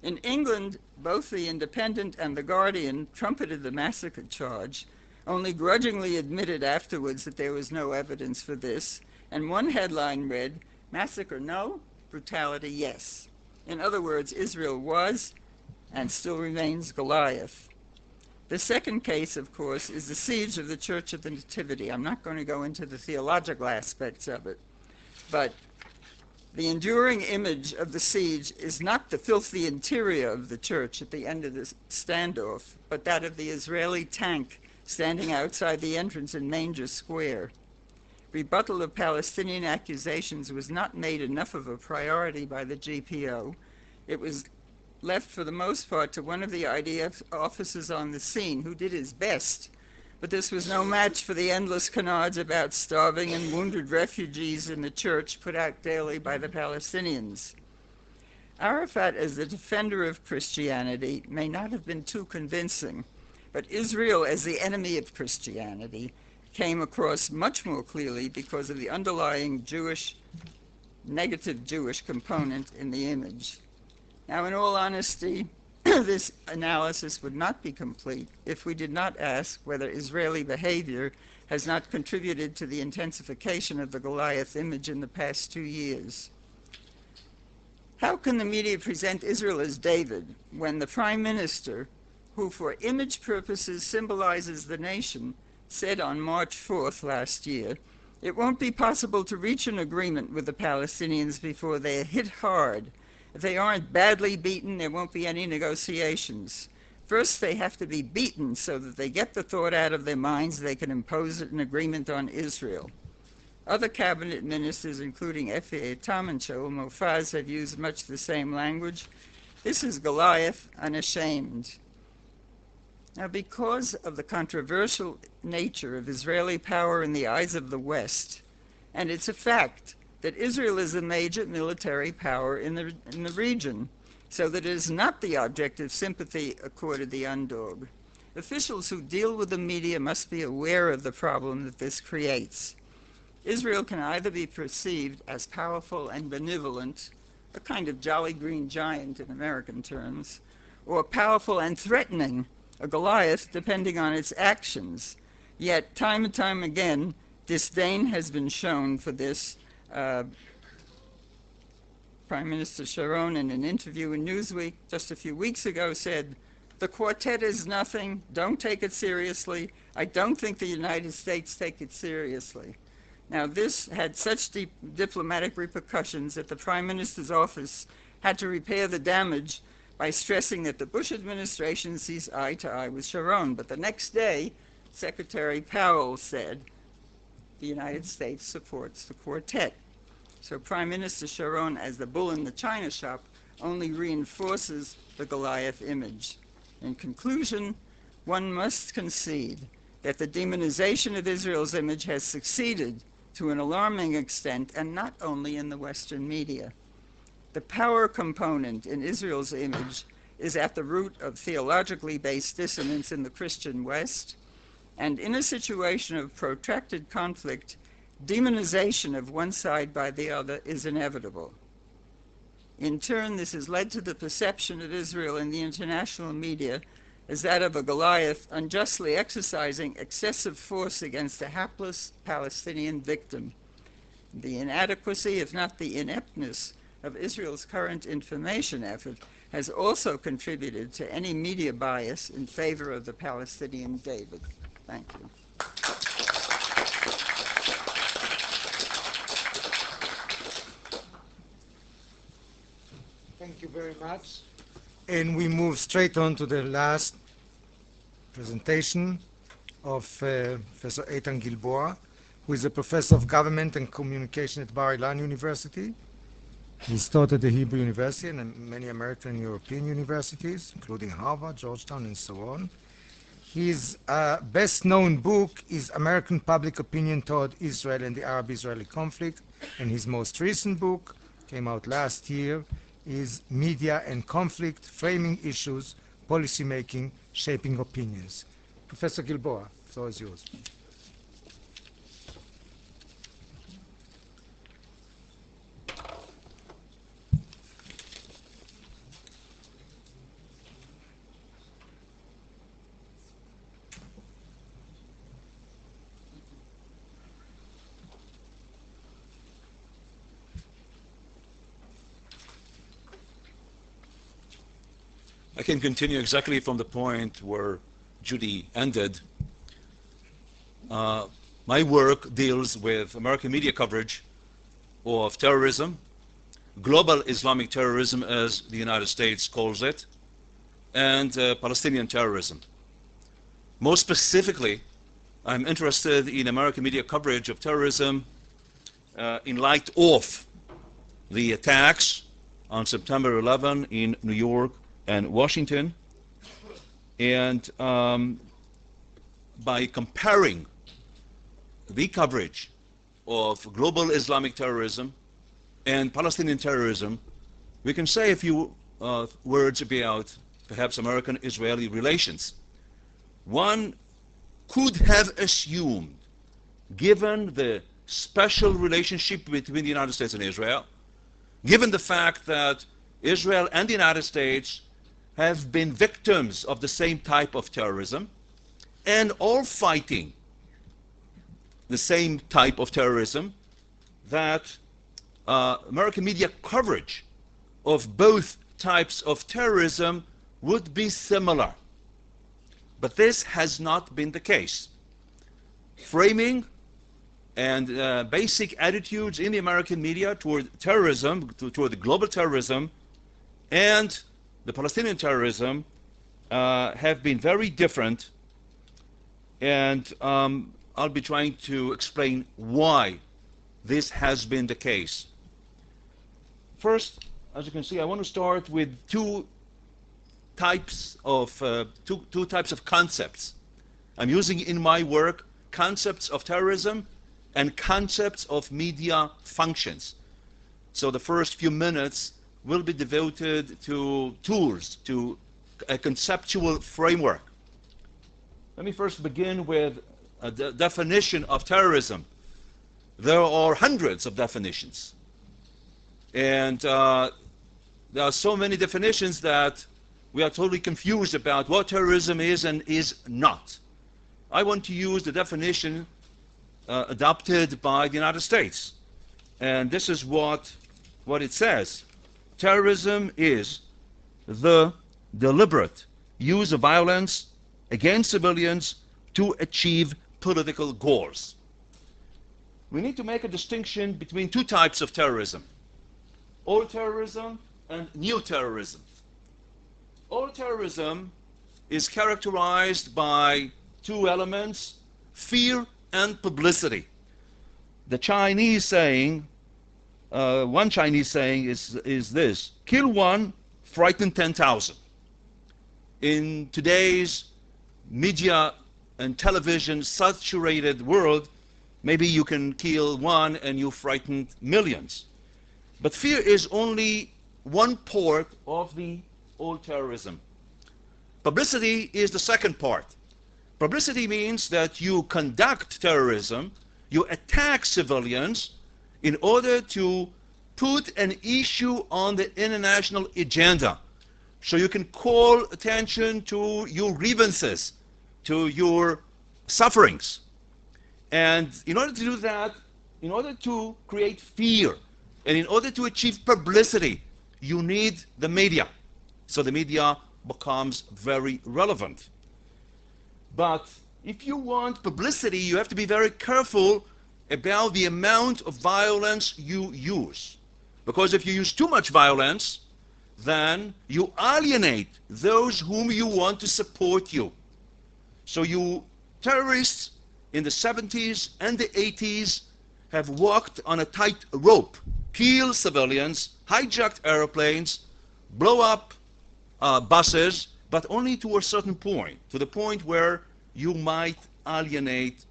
In England, both the Independent and the Guardian trumpeted the massacre charge, only grudgingly admitted afterwards that there was no evidence for this, and one headline read, "Massacre no, brutality yes." In other words, Israel was and still remains Goliath. The second case, of course, is the siege of the Church of the Nativity. I'm not going to go into the theological aspects of it, but the enduring image of the siege is not the filthy interior of the church at the end of the standoff, but that of the Israeli tank standing outside the entrance in Manger Square. Rebuttal of Palestinian accusations was not made enough of a priority by the GPO. It was left for the most part to one of the IDF officers on the scene who did his best, but this was no match for the endless canards about starving and wounded refugees in the church put out daily by the Palestinians. Arafat, as the defender of Christianity, may not have been too convincing, but Israel as the enemy of Christianity came across much more clearly because of the underlying negative Jewish component in the image. Now, in all honesty, this analysis would not be complete if we did not ask whether Israeli behavior has not contributed to the intensification of the Goliath image in the past 2 years. How can the media present Israel as David when the prime minister, who for image purposes symbolizes the nation, said on March 4th last year, "It won't be possible to reach an agreement with the Palestinians before they are hit hard. If they aren't badly beaten, there won't be any negotiations. First, they have to be beaten so that they get the thought out of their minds they can impose an agreement on Israel." Other cabinet ministers, including Eytan and Shaul Mofaz, have used much the same language. This is Goliath unashamed. Now, because of the controversial nature of Israeli power in the eyes of the West, and it's a fact that Israel is a major military power in the region, so that it is not the object of sympathy accorded the underdog. Officials who deal with the media must be aware of the problem that this creates. Israel can either be perceived as powerful and benevolent, a kind of jolly green giant in American terms, or powerful and threatening, a Goliath, depending on its actions. Yet, time and time again, disdain has been shown for this. Prime Minister Sharon, in an interview in Newsweek just a few weeks ago, said, "The quartet is nothing, don't take it seriously. I don't think the United States take it seriously." Now, this had such deep diplomatic repercussions that the Prime Minister's office had to repair the damage by stressing that the Bush administration sees eye to eye with Sharon. But the next day, Secretary Powell said, the United States supports the quartet. So Prime Minister Sharon, as the bull in the china shop, only reinforces the Goliath image. In conclusion, one must concede that the demonization of Israel's image has succeeded to an alarming extent, and not only in the Western media. The power component in Israel's image is at the root of theologically based dissonance in the Christian West, and in a situation of protracted conflict, demonization of one side by the other is inevitable. In turn, this has led to the perception of Israel in the international media as that of a Goliath unjustly exercising excessive force against a hapless Palestinian victim. The inadequacy, if not the ineptness, of Israel's current information effort has also contributed to any media bias in favor of the Palestinian David. Thank you. Thank you very much. And we move straight on to the last presentation of Professor Eytan Gilboa, who is a professor of government and communication at Bar-Ilan University. He's taught at the Hebrew University and many American and European universities, including Harvard, Georgetown, and so on. His best-known book is American Public Opinion Toward Israel and the Arab-Israeli Conflict, and his most recent book, came out last year, is Media and Conflict, Framing Issues, Policymaking, Shaping Opinions. Professor Gilboa, the floor is yours. I can continue exactly from the point where Judy ended. My work deals with American media coverage of terrorism, global Islamic terrorism as the United States calls it, and Palestinian terrorism. Most specifically, I'm interested in American media coverage of terrorism in light of the attacks on September 11 in New York and Washington, and by comparing the coverage of global Islamic terrorism and Palestinian terrorism, we can say a few words about perhaps American-Israeli relations. One could have assumed, given the special relationship between the United States and Israel, given the fact that Israel and the United States have been victims of the same type of terrorism and all fighting the same type of terrorism, that American media coverage of both types of terrorism would be similar. But this has not been the case. Framing and basic attitudes in the American media toward terrorism, toward the global terrorism and the Palestinian terrorism have been very different, and I'll be trying to explain why this has been the case. First, as you can see, I want to start with two types of concepts. I'm using in my work concepts of terrorism and concepts of media functions. So the first few minutes will be devoted to tools, to a conceptual framework. Let me first begin with a definition of terrorism. There are hundreds of definitions, and there are so many definitions that we are totally confused about what terrorism is and is not. I want to use the definition adopted by the United States, and this is what it says. Terrorism is the deliberate use of violence against civilians to achieve political goals. We need to make a distinction between two types of terrorism: old terrorism and new terrorism. Old terrorism is characterized by two elements: fear and publicity. The Chinese saying, one Chinese saying is this: kill one, frighten 10,000. In today's media and television saturated world, maybe you can kill one and you frighten millions. But fear is only one part of the old terrorism. Publicity is the second part. Publicity means that you conduct terrorism, you attack civilians in order to put an issue on the international agenda. So you can call attention to your grievances, to your sufferings. And in order to do that, in order to create fear, and in order to achieve publicity, you need the media. So the media becomes very relevant. But if you want publicity, you have to be very careful about the amount of violence you use. Because if you use too much violence, then you alienate those whom you want to support you. So you terrorists in the 70s and the 80s have walked on a tight rope, kill civilians, hijacked airplanes, blow up buses, but only to a certain point, to the point where you might alienate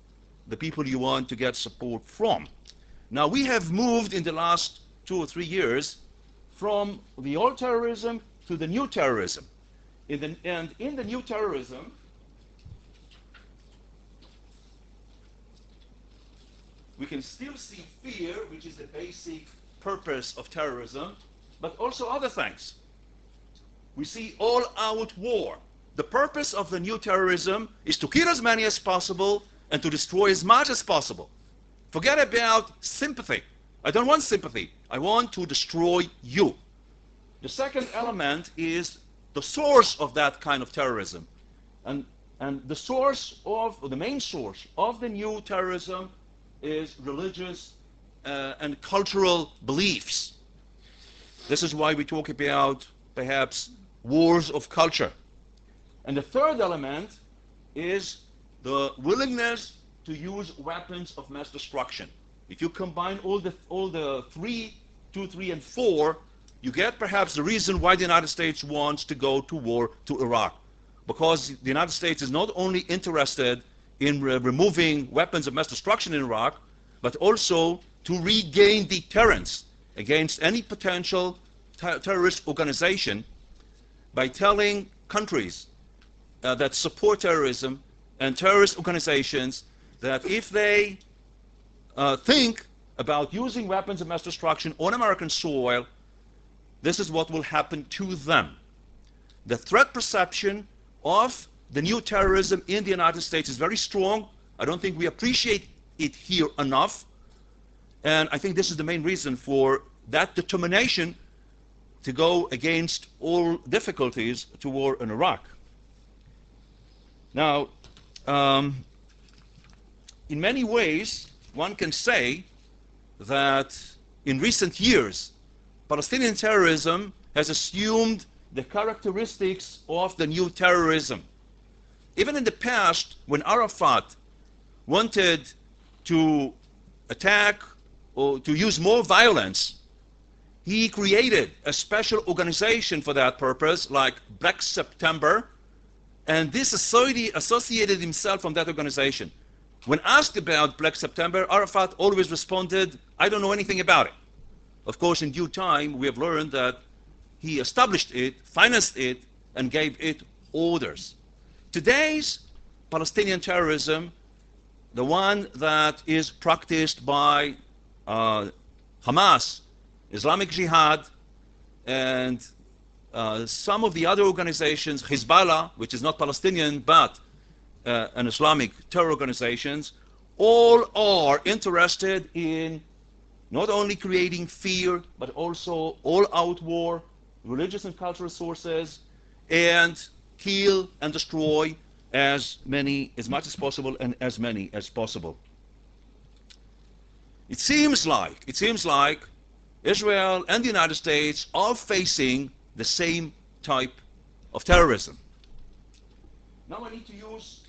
the people you want to get support from. Now we have moved in the last 2 or 3 years from the old terrorism to the new terrorism. And in the new terrorism, we can still see fear, which is the basic purpose of terrorism, but also other things. We see all-out war. The purpose of the new terrorism is to kill as many as possible and to destroy as much as possible. Forget about sympathy. I don't want sympathy. I want to destroy you. The second element is the source of that kind of terrorism. And the source of, or the main source of the new terrorism is religious and cultural beliefs. This is why we talk about perhaps wars of culture. And the third element is the willingness to use weapons of mass destruction. If you combine all the three, 2, 3, and 4, you get perhaps the reason why the United States wants to go to war to Iraq. Because the United States is not only interested in removing weapons of mass destruction in Iraq, but also to regain deterrence against any potential terrorist organization by telling countries that support terrorism and terrorist organizations that if they think about using weapons of mass destruction on American soil, this is what will happen to them. The threat perception of the new terrorism in the United States is very strong. I don't think we appreciate it here enough. And I think this is the main reason for that determination to go against all difficulties to war in Iraq. Now, in many ways, one can say that in recent years, Palestinian terrorism has assumed the characteristics of the new terrorism. Even in the past, when Arafat wanted to attack or to use more violence, he created a special organization for that purpose, like Black September, and this associated himself from that organization. When asked about Black September, Arafat always responded, "I don't know anything about it." Of course, in due time, we have learned that he established it, financed it, and gave it orders. Today's Palestinian terrorism, the one that is practiced by Hamas, Islamic Jihad, and some of the other organizations, Hezbollah, which is not Palestinian, but an Islamic terror organizations, all are interested in not only creating fear, but also all-out war, religious and cultural sources, and kill and destroy as much as possible and as many as possible. It seems like Israel and the United States are facing the same type of terrorism. Now I need to use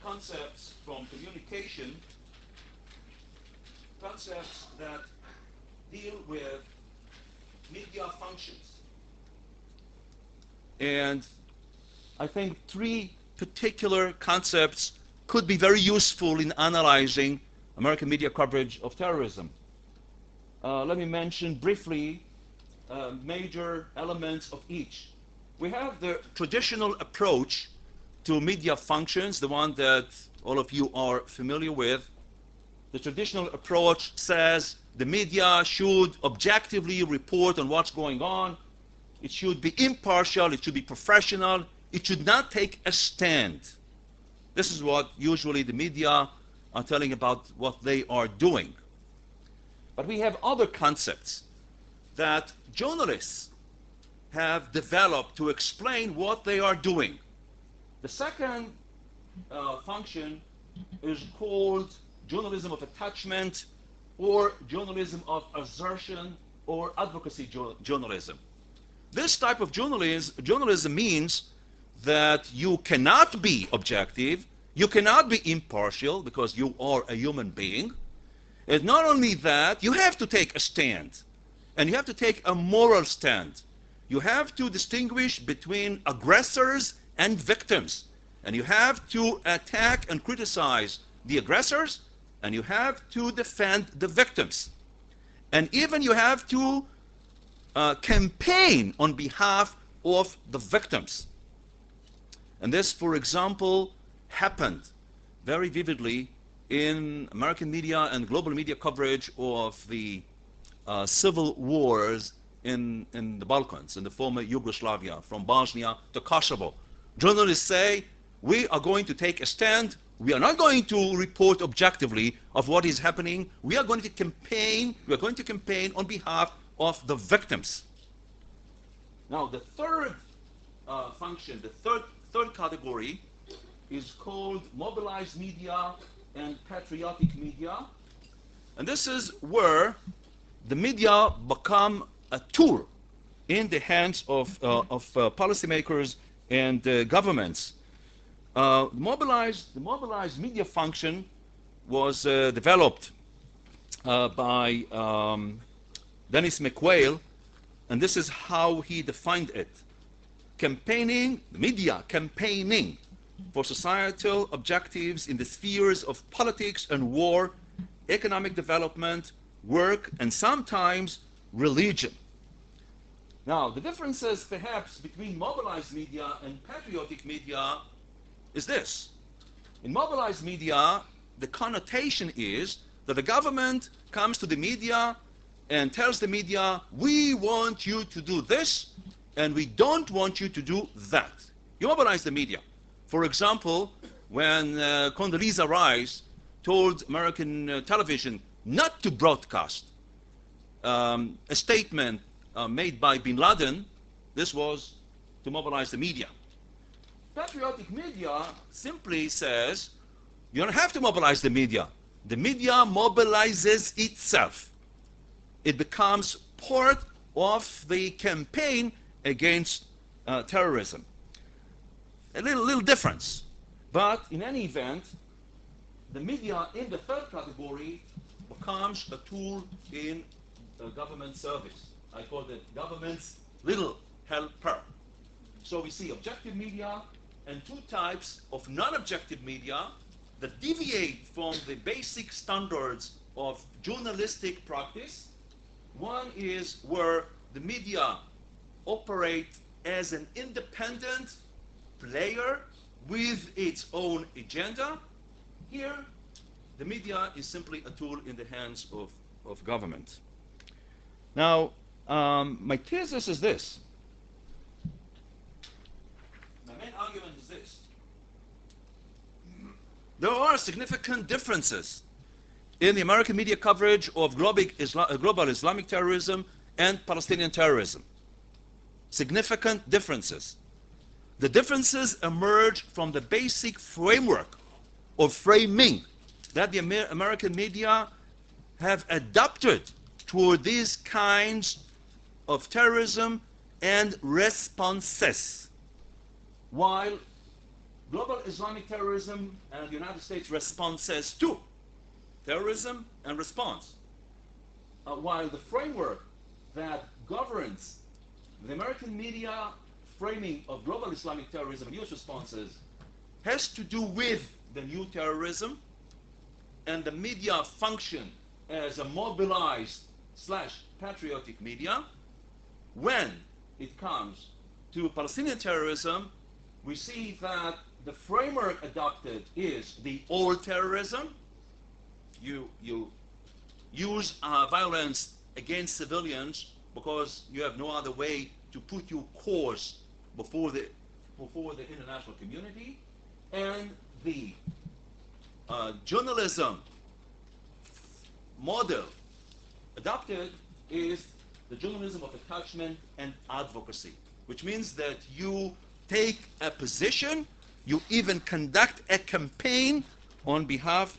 concepts from communication, concepts that deal with media functions. And I think 3 particular concepts could be very useful in analyzing American media coverage of terrorism. Let me mention briefly major elements of each. We have the traditional approach to media functions, the one that all of you are familiar with. The traditional approach says the media should objectively report on what's going on. It should be impartial, it should be professional, it should not take a stand. This is what usually the media are telling about what they are doing. But we have other concepts that journalists have developed to explain what they are doing. The second function is called journalism of attachment, or journalism of assertion, or advocacy journalism. This type of journalism means that you cannot be objective, you cannot be impartial, because you are a human being. And not only that, you have to take a stand, and you have to take a moral stand. You have to distinguish between aggressors and victims, and you have to attack and criticize the aggressors, and you have to defend the victims, and even you have to campaign on behalf of the victims. And this, for example, happened very vividly in American media and global media coverage of the civil wars in the Balkans, in the former Yugoslavia, from Bosnia to Kosovo. Journalists say, we are going to take a stand. We are not going to report objectively of what is happening. We are going to campaign on behalf of the victims. Now, the third function, the third category, is called mobilized media and patriotic media. And this is where the media become a tool in the hands of policymakers and governments. The mobilized media function was developed by Dennis McQuail, and this is how he defined it. Media campaigning for societal objectives in the spheres of politics and war, economic development, work, and sometimes religion. Now, the differences perhaps between mobilized media and patriotic media is this. In mobilized media, the connotation is that the government comes to the media and tells the media, we want you to do this, and we don't want you to do that. You mobilize the media. For example, when Condoleezza Rice told American television not to broadcast a statement made by bin Laden, this was to mobilize the media. Patriotic media simply says, you don't have to mobilize the media. The media mobilizes itself. It becomes part of the campaign against terrorism. A little difference. But in any event, the media in the third category becomes a tool in government service. I call it government's little helper. So we see objective media and two types of non-objective media that deviate from the basic standards of journalistic practice. One is where the media operate as an independent player with its own agenda. Here, the media is simply a tool in the hands of government. Now, my thesis is this. My main argument is this. There are significant differences in the American media coverage of global Islamic terrorism and Palestinian terrorism. Significant differences. The differences emerge from the basic framework of framing that the American media have adopted toward these kinds of terrorism and responses. While global Islamic terrorism and the United States responses to terrorism and response, while the framework that governs the American media framing of global Islamic terrorism and U.S. responses has to do with the new terrorism, and the media function as a mobilized / patriotic media. When it comes to Palestinian terrorism, we see that the framework adopted is the old terrorism. You use violence against civilians because you have no other way to put your cause before the international community, and the journalism model adopted is the journalism of attachment and advocacy, which means that you take a position, you even conduct a campaign on behalf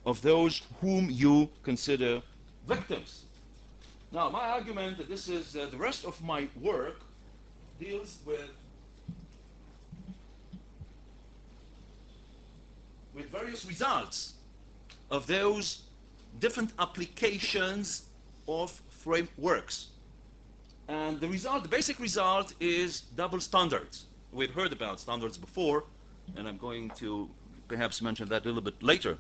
of those whom you consider victims. Now, my argument that this is the rest of my work deals with various results of those different applications of frameworks. And the basic result is double standards. We've heard about standards before, and I'm going to perhaps mention that a little bit later.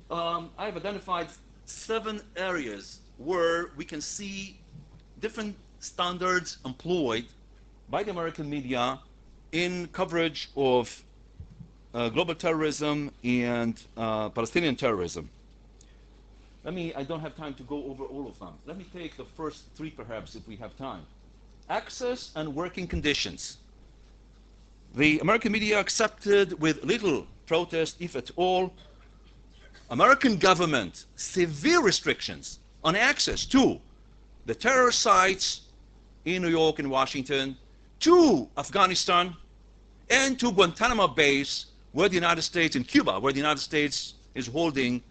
I've identified 7 areas where we can see different standards employed by the American media in coverage of global terrorism and Palestinian terrorism. I don't have time to go over all of them. Let me take the first 3 perhaps if we have time. Access and working conditions. The American media accepted with little protest, if at all, American government severe restrictions on access to the terror sites in New York and Washington, to Afghanistan, and to Guantanamo base, where the United States, in Cuba, where the United States is holding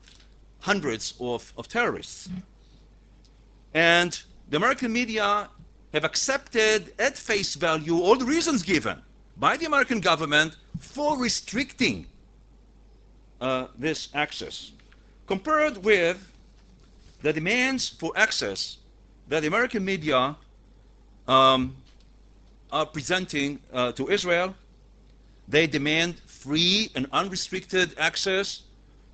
hundreds of terrorists. And the American media have accepted at face value all the reasons given by the American government for restricting this access, compared with the demands for access that the American media are presenting to Israel. They demand free and unrestricted access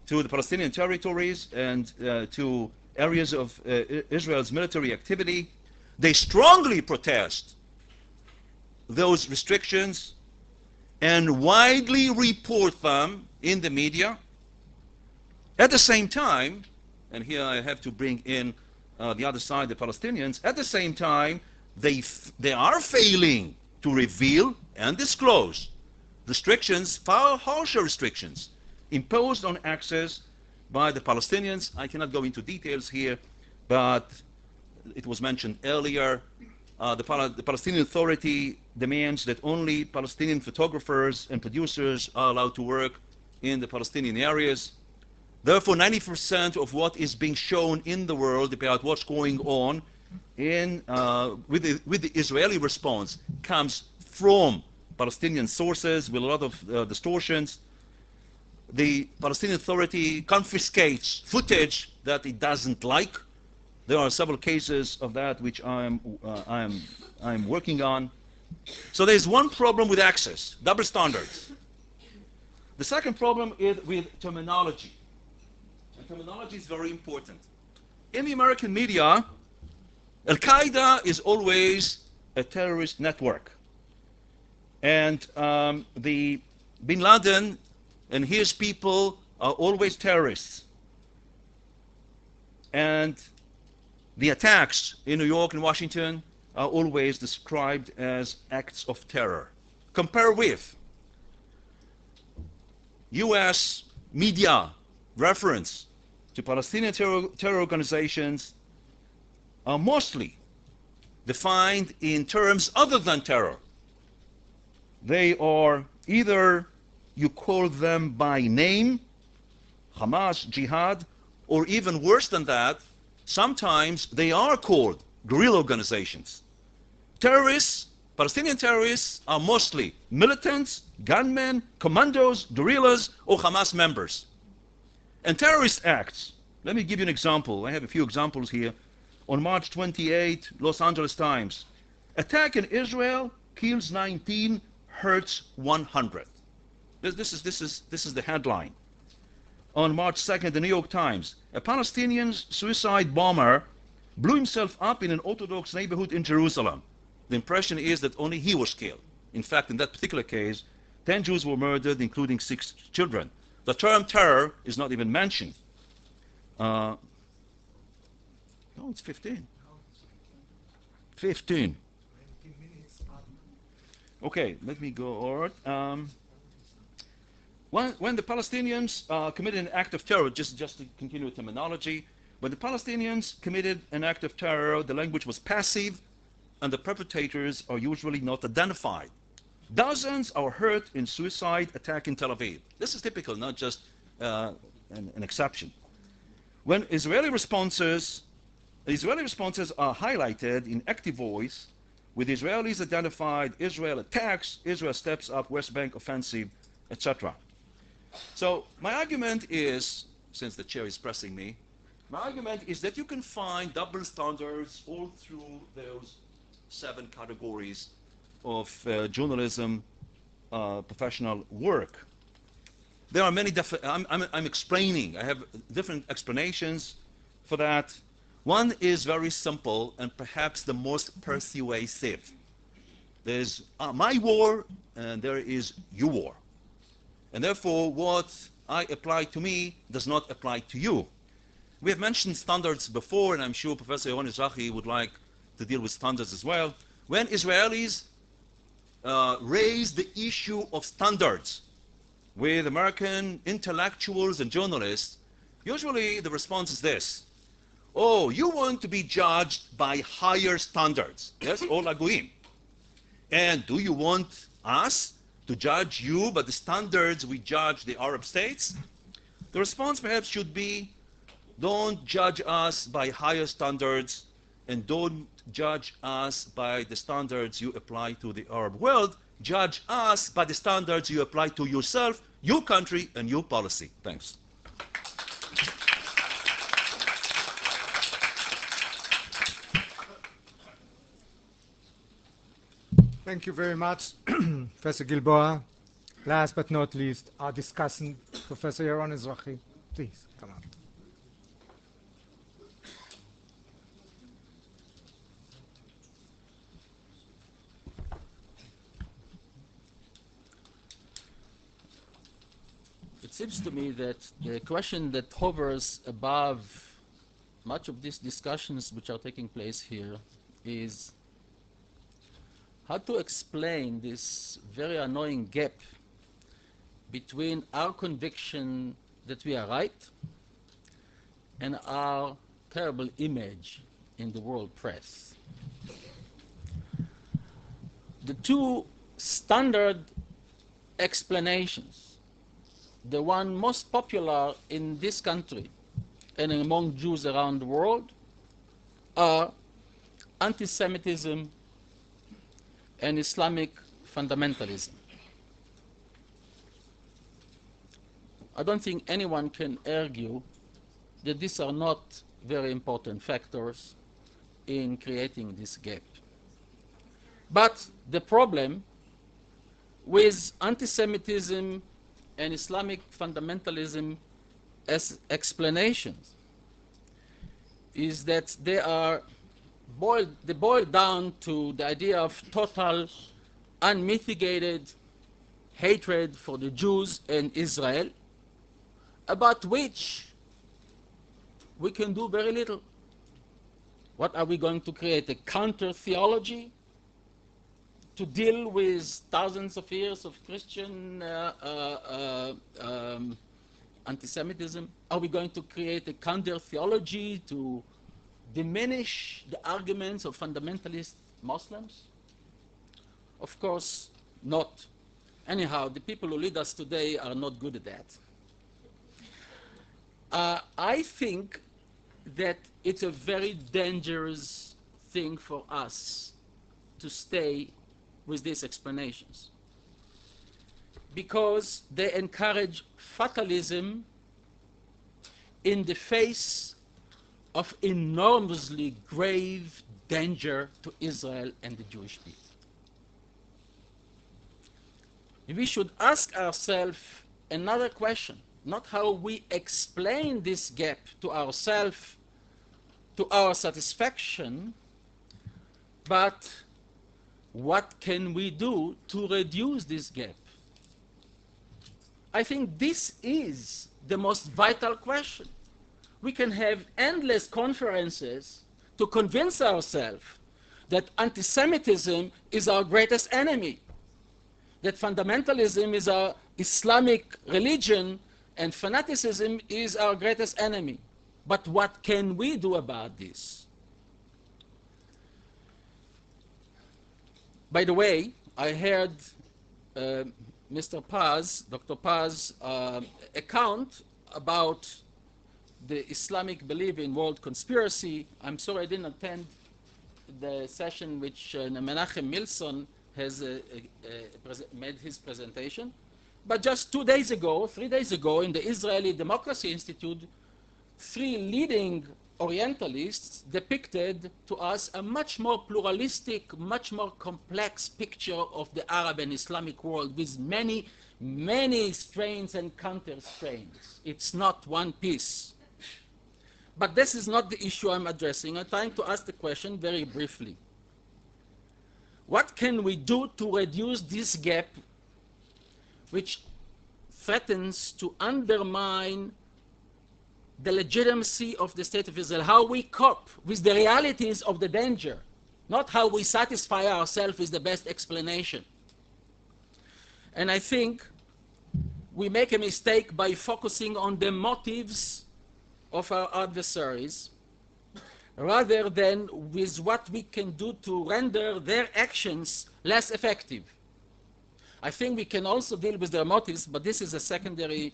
to the Palestinian territories and to areas of Israel's military activity. They strongly protest those restrictions and widely report them in the media. At the same time, and here I have to bring in the other side, the Palestinians, at the same time, they are failing to reveal and disclose restrictions, far harsher restrictions, imposed on access by the Palestinians. I cannot go into details here, but it was mentioned earlier. The Palestinian Authority demands that only Palestinian photographers and producers are allowed to work in the Palestinian areas. Therefore, 90% of what is being shown in the world about what's going on with the Israeli response comes from Palestinian sources with a lot of distortions. The Palestinian Authority confiscates footage that it doesn't like. There are several cases of that which I'm working on. So there's one problem with access, double standards. The second problem is with terminology. And terminology is very important. In the American media, Al-Qaeda is always a terrorist network. And the Bin Laden and his people are always terrorists. And the attacks in New York and Washington are always described as acts of terror. Compare with US media reference to Palestinian terror organizations are mostly defined in terms other than terror. They are either you call them by name, Hamas, Jihad, or even worse than that, sometimes they are called guerrilla organizations. Terrorists, Palestinian terrorists, are mostly militants, gunmen, commandos, guerrillas, or Hamas members. And terrorist acts, let me give you an example. I have a few examples here. On March 28, Los Angeles Times, attack in Israel kills 19, hurts 100. This is the headline. On March 2nd, the New York Times, a Palestinian suicide bomber blew himself up in an Orthodox neighborhood in Jerusalem. The impression is that only he was killed. In fact, in that particular case, 10 Jews were murdered, including 6 children. The term terror is not even mentioned. No, it's 15. 15. Okay, let me go. All right. When the Palestinians committed an act of terror, just to continue with terminology, when the Palestinians committed an act of terror, the language was passive, and the perpetrators are usually not identified. Dozens are hurt in suicide attack in Tel Aviv. This is typical, not just an exception. When Israeli responses are highlighted in active voice, with Israelis identified, Israel attacks, Israel steps up, West Bank offensive, etc. So my argument is, since the chair is pressing me, my argument is that you can find double standards all through those 7 categories of journalism professional work. There are many I'm explaining. I have different explanations for that. One is very simple and perhaps the most persuasive. There's my war and there is your war. And therefore, what I apply to me does not apply to you. We have mentioned standards before, and I'm sure Professor Yaron Ezrahi would like to deal with standards as well. When Israelis raise the issue of standards with American intellectuals and journalists, usually the response is this: oh, you want to be judged by higher standards. Yes, all agoim. And do you want us to judge you by the standards we judge the Arab states? The response perhaps should be, don't judge us by higher standards, and don't judge us by the standards you apply to the Arab world. Judge us by the standards you apply to yourself, your country, and your policy. Thanks. Thank you very much, Professor Gilboa. Last but not least, our discussant, Professor Yaron Ezrahi. Please, come on. It seems to me that the question that hovers above much of these discussions which are taking place here is how to explain this very annoying gap between our conviction that we are right and our terrible image in the world press. The two standard explanations, the one most popular in this country and among Jews around the world, are anti-Semitism and Islamic fundamentalism. I don't think anyone can argue that these are not very important factors in creating this gap. But the problem with anti-Semitism and Islamic fundamentalism as explanations is that they boil down to the idea of total, unmitigated hatred for the Jews and Israel, about which we can do very little. What are we going to create? A counter-theology to deal with thousands of years of Christian anti-Semitism? Are we going to create a counter-theology to diminish the arguments of fundamentalist Muslims? Of course not. Anyhow, the people who lead us today are not good at that. I think that it's a very dangerous thing for us to stay with these explanations, because they encourage fatalism in the face of enormously grave danger to Israel and the Jewish people. We should ask ourselves another question, not how we explain this gap to ourselves, to our satisfaction, but what can we do to reduce this gap? I think this is the most vital question. We can have endless conferences to convince ourselves that anti-Semitism is our greatest enemy, that fundamentalism is our Islamic religion, and fanaticism is our greatest enemy. But what can we do about this? By the way, I heard Mr. Paz, Dr. Paz, account about the Islamic belief in world conspiracy. I'm sorry I didn't attend the session which Menachem Milson has made his presentation. But just 3 days ago, in the Israeli Democracy Institute, 3 leading Orientalists depicted to us a much more pluralistic, much more complex picture of the Arab and Islamic world with many, many strains and counter-strains. It's not one piece. But this is not the issue I'm addressing. I'm trying to ask the question very briefly. What can we do to reduce this gap which threatens to undermine the legitimacy of the State of Israel, how we cope with the realities of the danger, not how we satisfy ourselves with the best explanation. And I think we make a mistake by focusing on the motives of our adversaries rather than with what we can do to render their actions less effective. I think we can also deal with their motives, but this is a secondary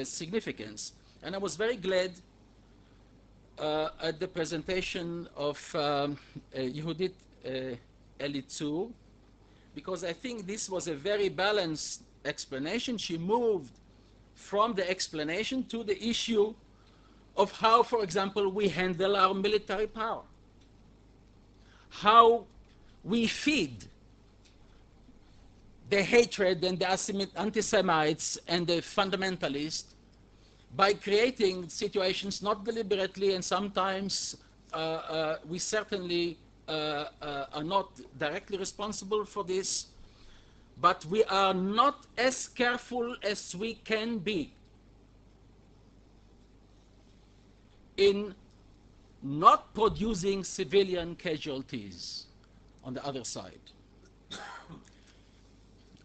significance. And I was very glad at the presentation of Judith Elizur, because I think this was a very balanced explanation. She moved from the explanation to the issue of how, for example, we handle our military power, how we feed the hatred and the anti-Semites and the fundamentalists by creating situations not deliberately, and sometimes we certainly are not directly responsible for this, but we are not as careful as we can be in not producing civilian casualties on the other side.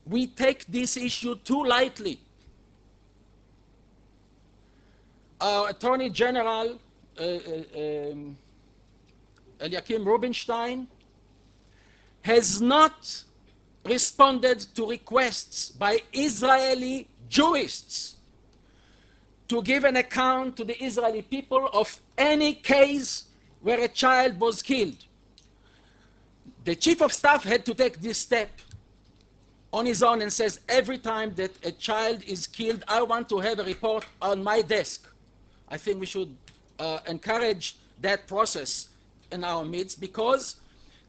We take this issue too lightly. Our Attorney General, Eliakim Rubinstein, has not responded to requests by Israeli jurists to give an account to the Israeli people of any case where a child was killed. The Chief of Staff had to take this step on his own and says, every time that a child is killed, I want to have a report on my desk. I think we should encourage that process in our midst, because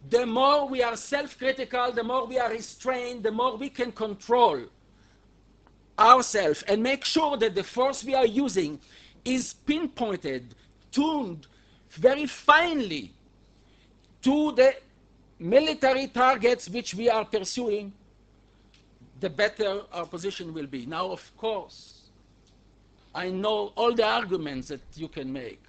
the more we are self-critical, the more we are restrained, the more we can control ourselves and make sure that the force we are using is pinpointed, tuned very finely to the military targets which we are pursuing, the better our position will be. Now, of course, I know all the arguments that you can make.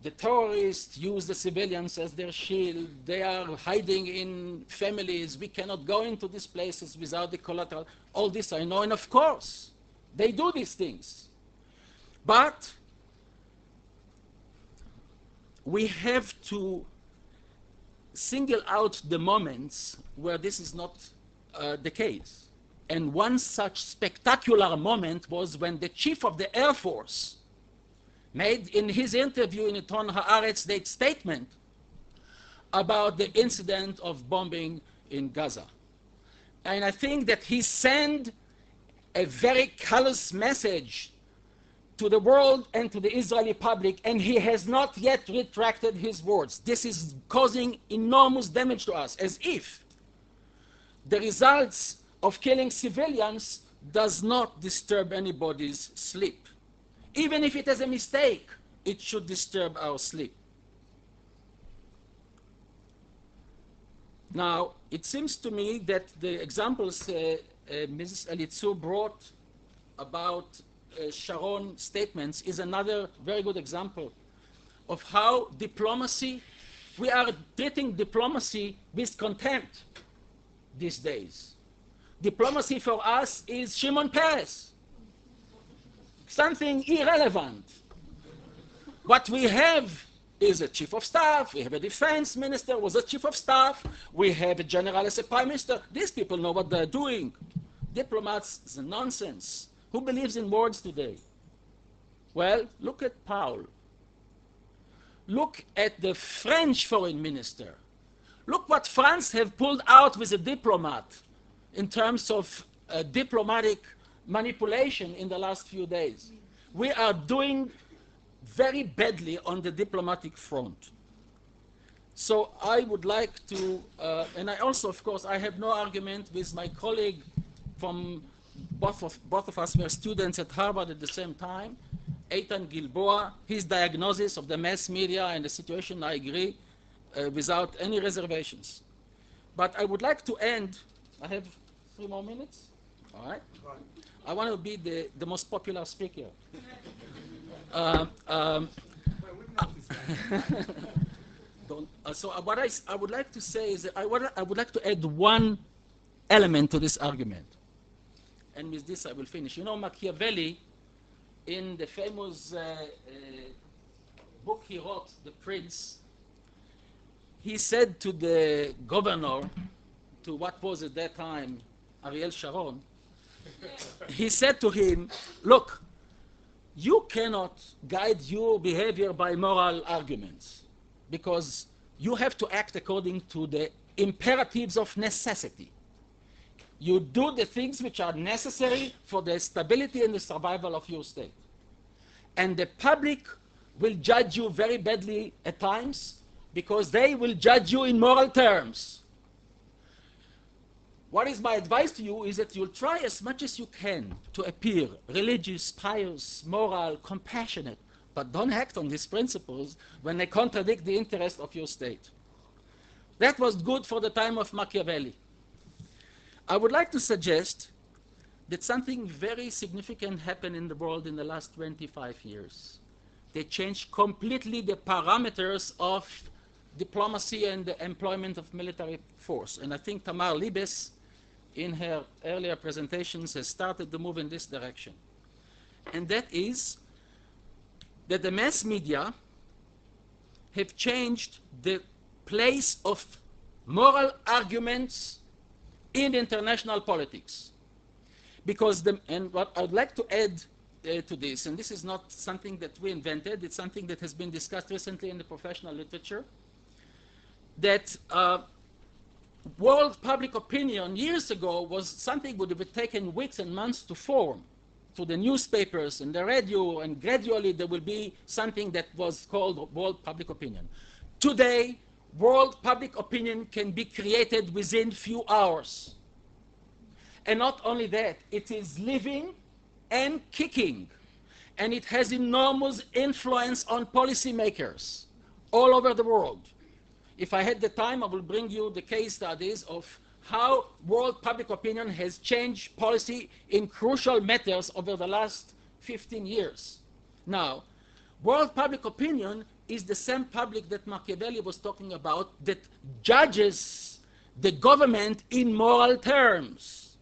The terrorists use the civilians as their shield. They are hiding in families. We cannot go into these places without the collateral. All this I know, and of course, they do these things. But we have to single out the moments where this is not the case. And one such spectacular moment was when the Chief of the Air Force made in his interview in Eitan Haaretz the statement about the incident of bombing in Gaza. And I think that he sent a very callous message to the world and to the Israeli public, and he has not yet retracted his words. This is causing enormous damage to us, as if the results of killing civilians does not disturb anybody's sleep. Even if it is a mistake, it should disturb our sleep. Now, it seems to me that the examples Mrs. Elizur brought about Sharon statements is another very good example of how diplomacy, we are treating diplomacy with contempt these days. Diplomacy for us is Shimon Peres, something irrelevant. What we have is a chief of staff, we have a defense minister, was a chief of staff, we have a general as a prime minister. These people know what they're doing. Diplomats is nonsense. Who believes in words today? Well, look at Paul. Look at the French foreign minister. Look what France have pulled out with a diplomat in terms of diplomatic manipulation in the last few days. We are doing very badly on the diplomatic front. So I would like to, and I also, of course, I have no argument with my colleague from both of us were students at Harvard at the same time, Eytan Gilboa. His diagnosis of the mass media and the situation, I agree, without any reservations. But I would like to end, I have 3 more minutes, all right? I want to be the most popular speaker. So what I would like to say is that I would like to add one element to this argument. And with this I will finish. You know, Machiavelli, in the famous book he wrote, The Prince, he said to the governor, to what was at that time Ariel Sharon, he said to him, look, you cannot guide your behavior by moral arguments because you have to act according to the imperatives of necessity. You do the things which are necessary for the stability and the survival of your state. And the public will judge you very badly at times because they will judge you in moral terms. What is my advice to you is that you'll try as much as you can to appear religious, pious, moral, compassionate, but don't act on these principles when they contradict the interest of your state. That was good for the time of Machiavelli. I would like to suggest that something very significant happened in the world in the last 25 years. They changed completely the parameters of diplomacy and the employment of military force. And I think Tamar Libes, in her earlier presentations, has started to move in this direction. And that is that the mass media have changed the place of moral arguments in international politics. Because and what I'd like to add to this, and this is not something that we invented, it's something that has been discussed recently in the professional literature, that world public opinion years ago was something that would have taken weeks and months to form through the newspapers and the radio, and gradually there will be something that was called world public opinion. Today, world public opinion can be created within few hours. And not only that, it is living and kicking. And it has enormous influence on policymakers all over the world. If I had the time, I will bring you the case studies of how world public opinion has changed policy in crucial matters over the last 15 years. Now, world public opinion is the same public that Machiavelli was talking about that judges the government in moral terms.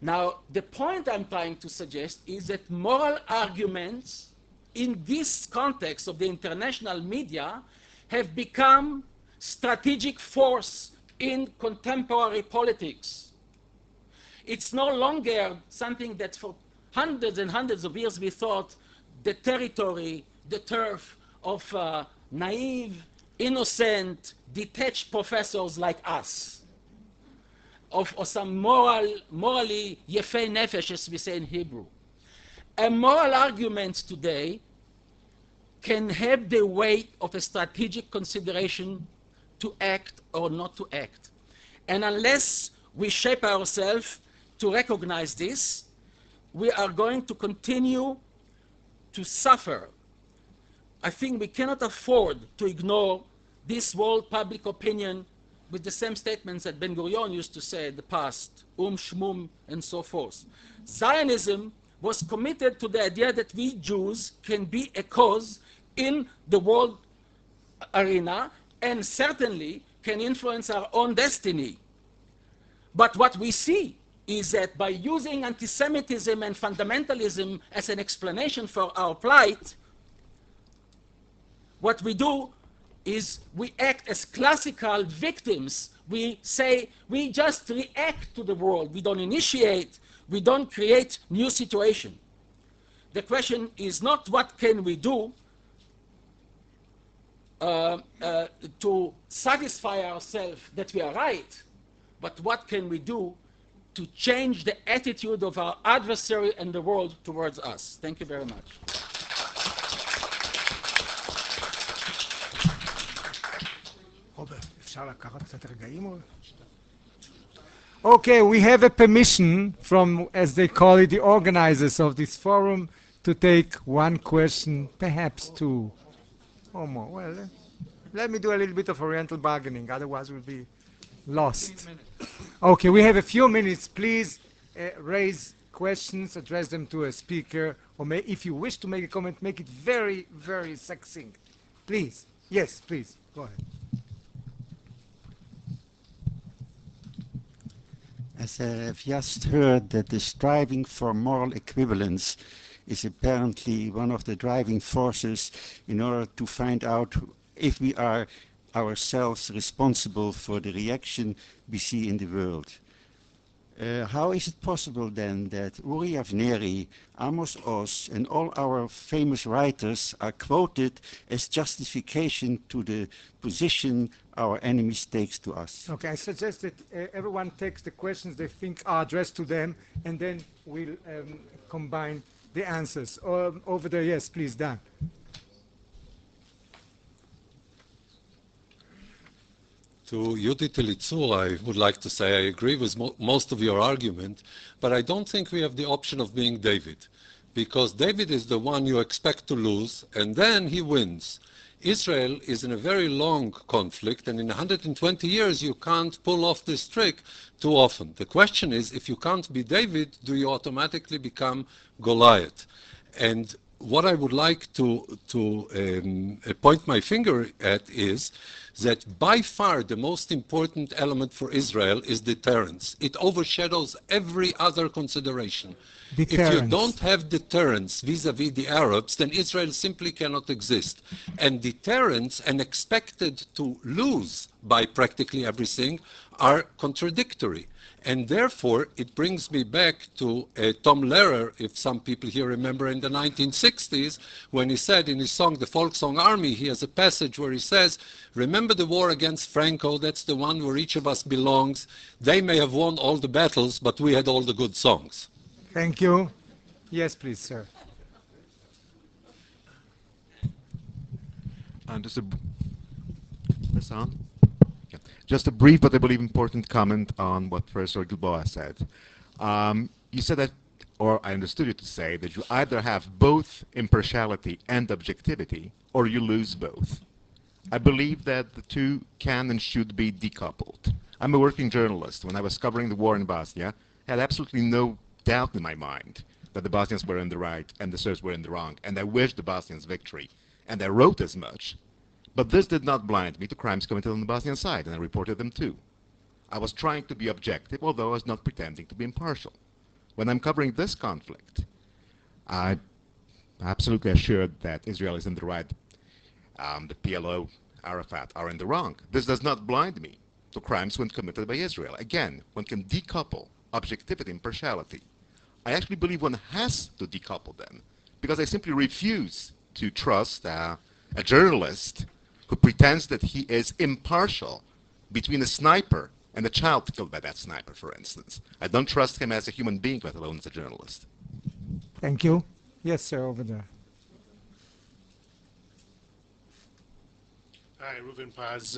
Now, the point I'm trying to suggest is that moral arguments in this context of the international media have become strategic force in contemporary politics. It's no longer something that for hundreds and hundreds of years we thought the territory, the turf of naive, innocent, detached professors like us, or some morally yefei nefesh, as we say in Hebrew. A moral argument today can have the weight of a strategic consideration to act or not to act. And unless we shape ourselves to recognize this, we are going to continue to suffer. I think we cannot afford to ignore this world public opinion with the same statements that Ben-Gurion used to say in the past, shmum, and so forth. Zionism was committed to the idea that we Jews can be a cause in the world arena and certainly can influence our own destiny. But what we see is that by using anti-Semitism and fundamentalism as an explanation for our plight, what we do is we act as classical victims. We say we just react to the world. We don't initiate, we don't create new situation. The question is not what can we do to satisfy ourselves that we are right, but what can we do to change the attitude of our adversary and the world towards us. Thank you very much. Okay, we have a permission from, as they call it, the organizers of this forum to take one question, perhaps two or more. Well, let me do a little bit of Oriental bargaining, otherwise we'll be lost. Okay, we have a few minutes. Please raise questions, address them to a speaker, or if you wish to make a comment, make it very, very succinct. Please. Yes, please. Go ahead. As I've just heard that the striving for moral equivalence is apparently one of the driving forces in order to find out if we are ourselves responsible for the reaction we see in the world. How is it possible then that Uri Avneri, Amos Oz, and all our famous writers are quoted as justification to the position our enemies takes to us? Okay, I suggest that everyone takes the questions they think are addressed to them, and then we'll combine the answers. Over there, yes, please, Dan. To Judith Elizur, I would like to say I agree with most of your argument, but I don't think we have the option of being David, because David is the one you expect to lose, and then he wins. Israel is in a very long conflict, and in 120 years you can't pull off this trick too often. The question is, if you can't be David, do you automatically become Goliath? And what I would like to point my finger at is that by far the most important element for Israel is deterrence. It overshadows every other consideration. Deterrence. If you don't have deterrence vis-a-vis the Arabs, then Israel simply cannot exist. And deterrence and expected to lose by practically everything are contradictory. And therefore, it brings me back to Tom Lehrer, if some people here remember, in the 1960s, when he said in his song, The Folk Song Army, he has a passage where he says, remember the war against Franco, that's the one where each of us belongs. They may have won all the battles, but we had all the good songs. Thank you. Yes, please, sir. Just a brief but I believe important comment on what Professor Gilboa said. You said that, or I understood you to say, that you either have both impartiality and objectivity, or you lose both. I believe that the two can and should be decoupled. I'm a working journalist. When I was covering the war in Bosnia, I had absolutely no doubt in my mind that the Bosnians were in the right and the Serbs were in the wrong, and I wished the Bosnians victory, and I wrote as much. But this did not blind me to crimes committed on the Bosnian side, and I reported them too. I was trying to be objective, although I was not pretending to be impartial. When I'm covering this conflict, I'm absolutely assured that Israel is in the right, the PLO, Arafat are in the wrong. This does not blind me to crimes when committed by Israel. Again, one can decouple objectivity and partiality. I actually believe one has to decouple them, because I simply refuse to trust a journalist who pretends that he is impartial between a sniper and a child killed by that sniper, for instance. I don't trust him as a human being, let alone as a journalist. Thank you. Yes, sir, over there. Hi, Reuven Paz.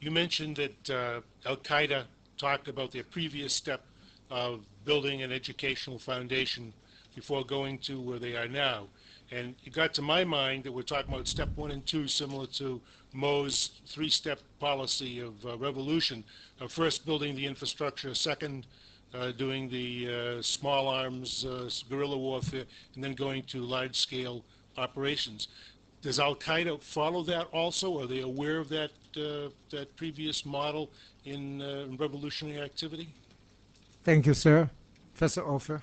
You mentioned that Al-Qaeda talked about their previous step of building an educational foundation before going to where they are now. And it got to my mind that we're talking about step 1 and 2, similar to Mo's 3-step policy of revolution. First, building the infrastructure. Second, doing the small arms, guerrilla warfare, and then going to large-scale operations. Does Al-Qaeda follow that also? Are they aware of that, that previous model in revolutionary activity? Thank you, sir. Professor Ofer.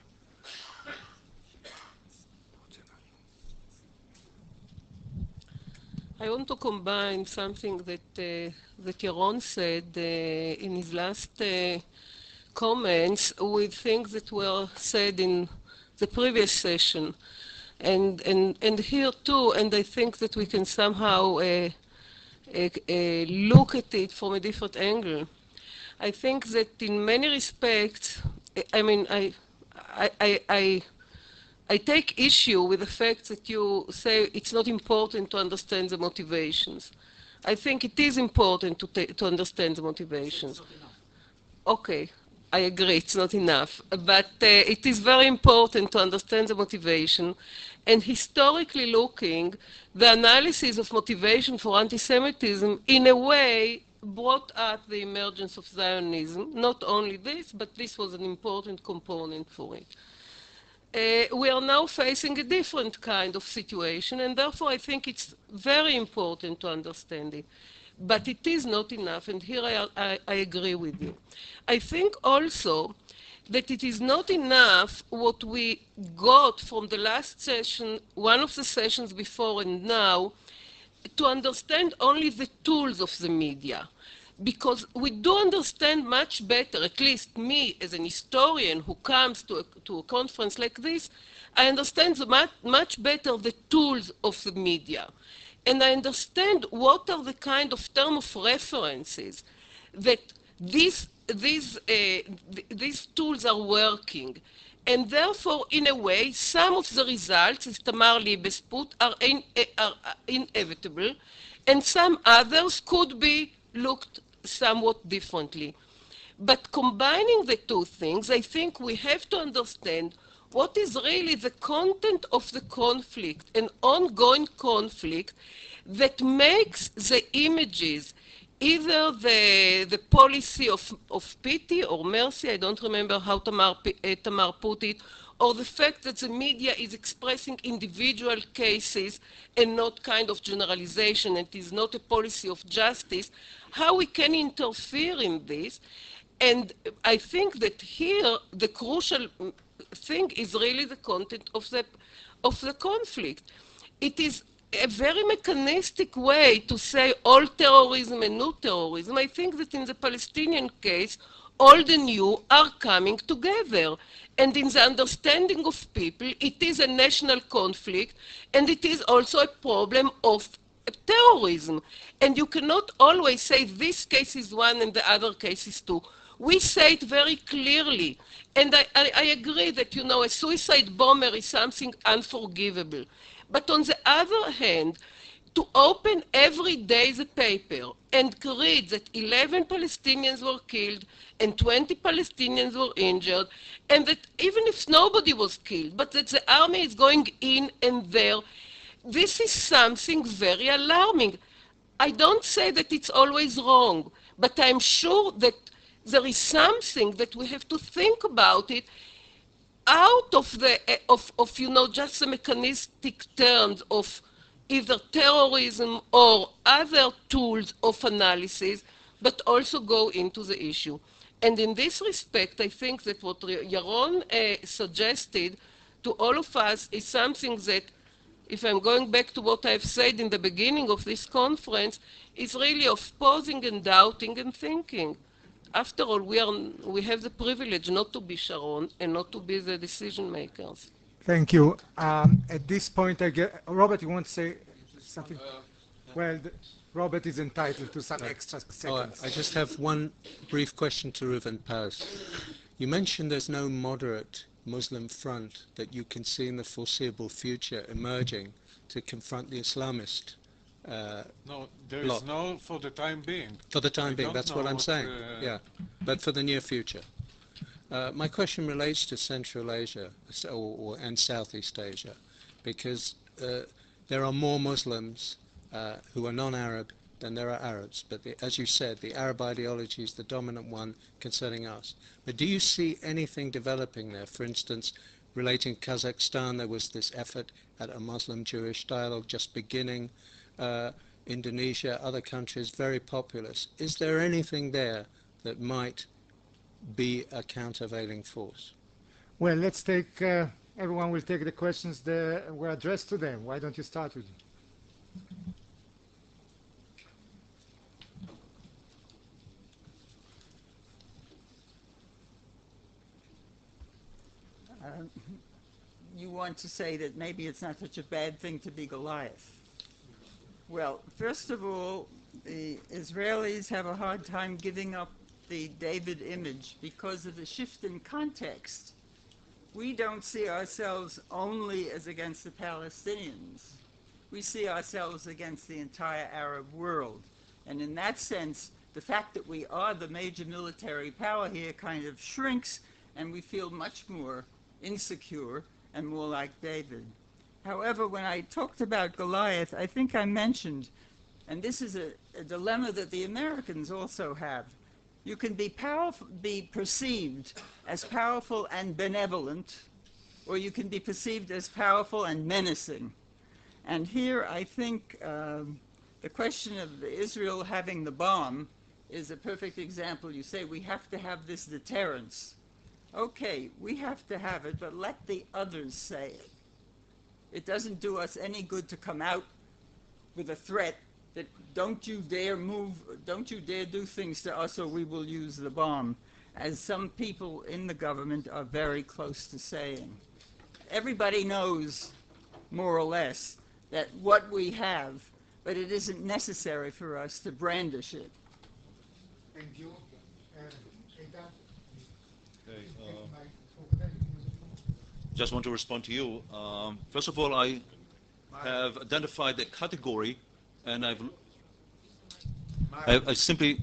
I want to combine something that that Yaron said in his last comments with things that were said in the previous session, and here too. And I think that we can somehow look at it from a different angle. I think that in many respects, I mean, I take issue with the fact that you say it's not important to understand the motivations. I think it is important to understand the motivations. Okay, I agree, it's not enough. But it is very important to understand the motivation. And historically looking, the analysis of motivation for anti-Semitism, in a way, brought up the emergence of Zionism. Not only this, but this was an important component for it. We are now facing a different kind of situation, and therefore I think it's very important to understand it. But it is not enough, and here I agree with you. I think also that it is not enough what we got from the last session, one of the sessions before and now, to understand only the tools of the media, because we do understand much better, at least me as an historian who comes to a conference like this, I understand much better the tools of the media. And I understand what are the kind of term of references that these tools are working. And therefore, in a way, some of the results, as Tamar Liebes put, are inevitable, and some others could be looked somewhat differently. But combining the two things, I think we have to understand what is really the content of the conflict, an ongoing conflict that makes the images, either the policy of pity or mercy, I don't remember how Tamar put it, or the fact that the media is expressing individual cases and not kind of generalization, and it is not a policy of justice, how we can interfere in this. And I think that here the crucial thing is really the content of the conflict. It is a very mechanistic way to say all terrorism and new terrorism. I think that in the Palestinian case, old and new are coming together. And in the understanding of people, it is a national conflict, and it is also a problem of terrorism. And you cannot always say this case is one and the other case is two. We say it very clearly. And I agree that, you know, a suicide bomber is something unforgivable. But on the other hand, to open every day the paper and read that 11 Palestinians were killed and 20 Palestinians were injured, and that even if nobody was killed, but that the army is going in and there, this is something very alarming. I don't say that it's always wrong, but I'm sure that there is something that we have to think about it out of the you know, just the mechanistic terms of either terrorism or other tools of analysis, but also go into the issue. And in this respect, I think that what Yaron suggested to all of us is something that, if I'm going back to what I've said in the beginning of this conference, is really of pausing and doubting and thinking. After all, we have the privilege not to be Sharon and not to be the decision makers. Thank you. At this point, I get, Robert, you want to say something? Well, Robert is entitled to some extra seconds. I just have one brief question to Reuven Paz. You mentioned there's no moderate Muslim front that you can see in the foreseeable future emerging to confront the Islamist No, there is no for the time being. For the time being, that's what I'm saying. Yeah, but for the near future. My question relates to Central Asia and Southeast Asia, because there are more Muslims who are non-Arab than there are Arabs. But as you said, the Arab ideology is the dominant one concerning us. But do you see anything developing there? For instance, relating to Kazakhstan, there was this effort at a Muslim-Jewish dialogue just beginning. Indonesia, other countries, very populous. Is there anything there that might be a countervailing force? Well, let's take, everyone will take the questions that were addressed to them. Why don't you start with you want to say that maybe it's not such a bad thing to be Goliath. Well, first of all, the Israelis have a hard time giving up the David image because of the shift in context. We don't see ourselves only as against the Palestinians. We see ourselves against the entire Arab world. And in that sense, the fact that we are the major military power here kind of shrinks, and we feel much more insecure and more like David. However, when I talked about Goliath, I think I mentioned, and this is a dilemma that the Americans also have. You can be perceived as powerful and benevolent, or you can be perceived as powerful and menacing. And here I think the question of Israel having the bomb is a perfect example. You say we have to have this deterrence. Okay, we have to have it, but let the others say it. It doesn't do us any good to come out with a threat that don't you dare move, don't you dare do things to us or we will use the bomb, as some people in the government are very close to saying. Everybody knows, more or less, that what we have, but it isn't necessary for us to brandish it. Thank you. Just want to respond to you. First of all, I have identified a category, and I've simply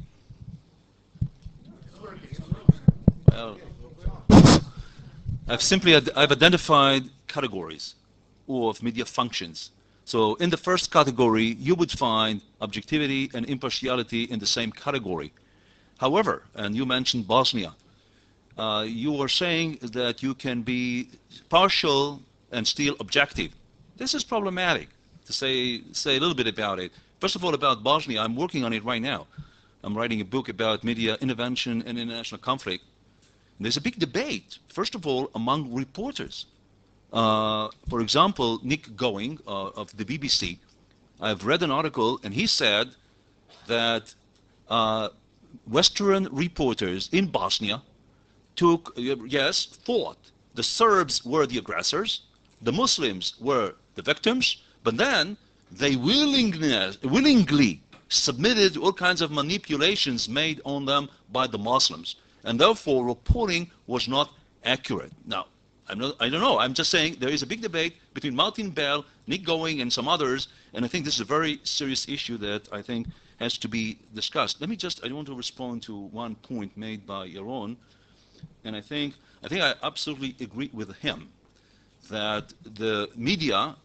I've identified categories of media functions. So in the first category, you would find objectivity and impartiality in the same category. However, and you mentioned Bosnia, you were saying that you can be partial and still objective. This is problematic, to say a little bit about it. First of all, about Bosnia, I'm working on it right now. I'm writing a book about media intervention in international conflict. There's a big debate, first of all, among reporters. For example, Nick Going of the BBC, I've read an article, and he said that Western reporters in Bosnia thought the Serbs were the aggressors, the Muslims were the victims, but then they willingly submitted all kinds of manipulations made on them by the Muslims, and therefore reporting was not accurate. Now, I don't know, I'm just saying there is a big debate between Martin Bell, Nick Going, and some others, and I think this is a very serious issue that I think has to be discussed. I want to respond to one point made by Yaron, and I think I absolutely agree with him that the media,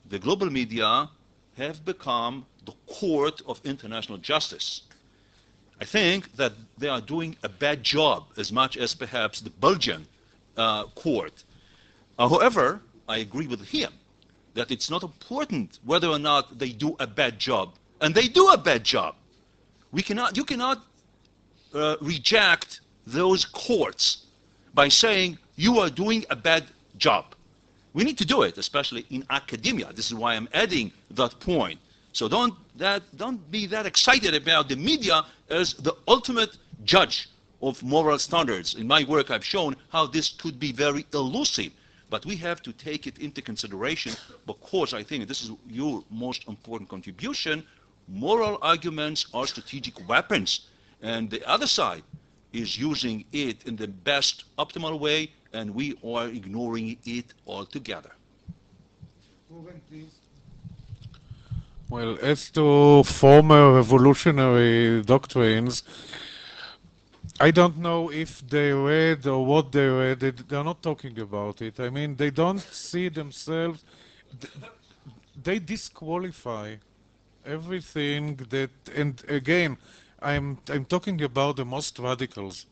the global media, have become the court of international justice. I think that they are doing a bad job as much as perhaps the Belgian court. However, I agree with him that it's not important whether or not they do a bad job, and they do a bad job. You cannot reject those courts by saying you are doing a bad job. We need to do it, especially in academia. This is why I'm adding that point. So don't be that excited about the media as the ultimate judge of moral standards. In my work, I've shown how this could be very elusive, but we have to take it into consideration because I think this is your most important contribution. Moral arguments are strategic weapons, and the other side is using it in the best optimal way, and we are ignoring it altogether. Reuven, please. Well, as to former revolutionary doctrines, I don't know if they read or what they read. They're not talking about it. I mean, they don't see themselves. They disqualify everything that, and again, I'm talking about the most radicals.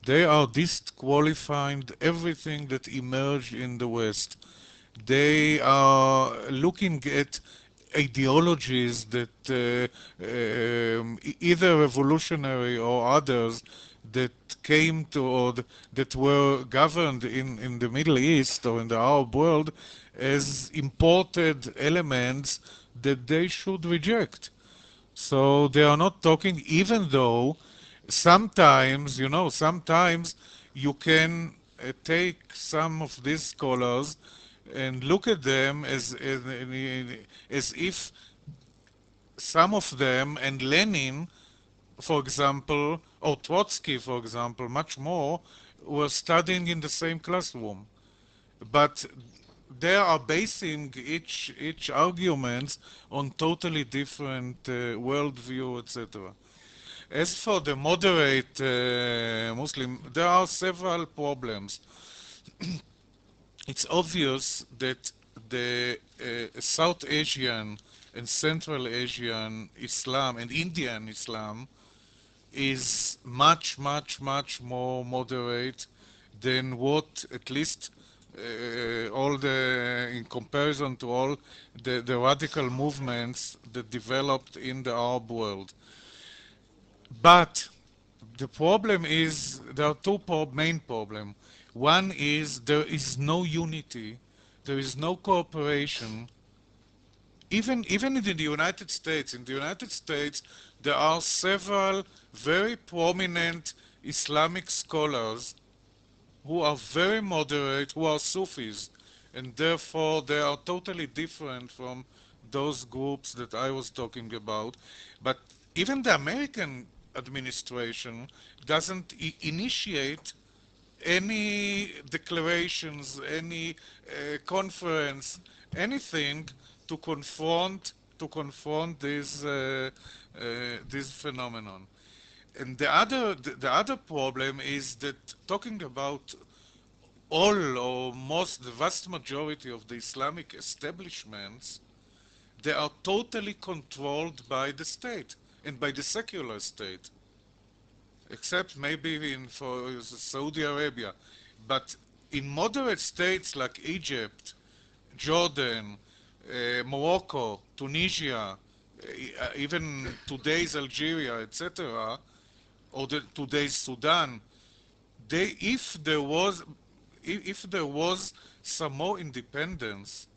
They are disqualifying everything that emerged in the West. They are looking at ideologies that either revolutionary or others that came to or that were governed in the Middle East or in the Arab world as imported elements that they should reject. So they are not talking, even though sometimes, sometimes you can take some of these scholars and look at them as if some of them, and Lenin, for example, or Trotsky, for example, much more, were studying in the same classroom. But they are basing each arguments on totally different worldview, etc. As for the moderate Muslim, there are several problems. It's obvious that the South Asian and Central Asian Islam and Indian Islam is much, much, much more moderate than what, at least in comparison to all the radical movements that developed in the Arab world. But the problem is, there are two main problems. One is there is no unity, there is no cooperation even in the United States, there are several very prominent Islamic scholars who are very moderate, who are Sufis, and therefore they are totally different from those groups that I was talking about. But even the American administration doesn't initiate any declarations, any conference, anything to confront this phenomenon. And the other problem is that talking about all or most, the vast majority of the Islamic establishments, they are totally controlled by the state and by the secular state, except maybe for Saudi Arabia. But in moderate states like Egypt, Jordan, Morocco, Tunisia, even today's Algeria, etc., or today's Sudan, if there was some more independence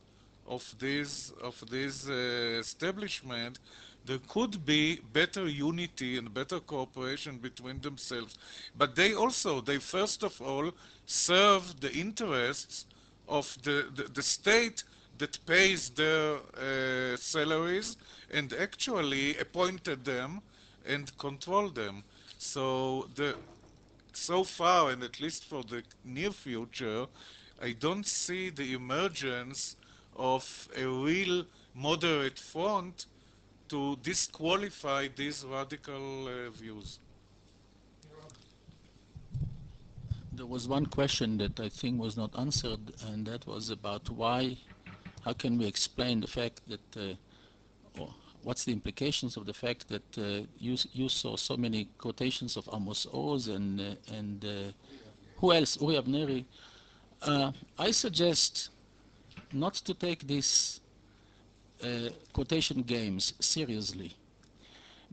of this establishment, there could be better unity and better cooperation between themselves. But they first of all serve the interests of the state that pays their salaries and actually appointed them and control them. So so far, and at least for the near future, I don't see the emergence of a real moderate front to disqualify these radical views. There was one question that I think was not answered, and that was about how can we explain the fact that, or what's the implications of the fact that you saw so many quotations of Amos Oz and who else? Uri Avneri. I suggest not to take these quotation games seriously,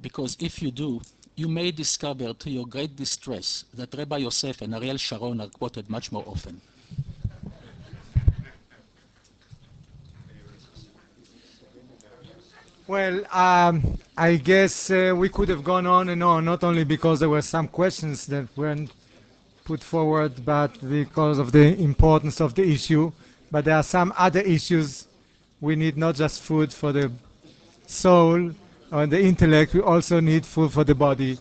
because if you do, you may discover to your great distress that Rabbi Yosef and Ariel Sharon are quoted much more often. Well, I guess we could have gone on and on, not only because there were some questions that weren't put forward, but because of the importance of the issue. But there are some other issues. We need not just food for the soul or the intellect, we also need food for the body.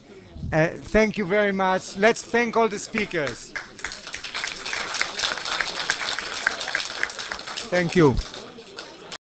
Thank you very much. Let's thank all the speakers. Thank you.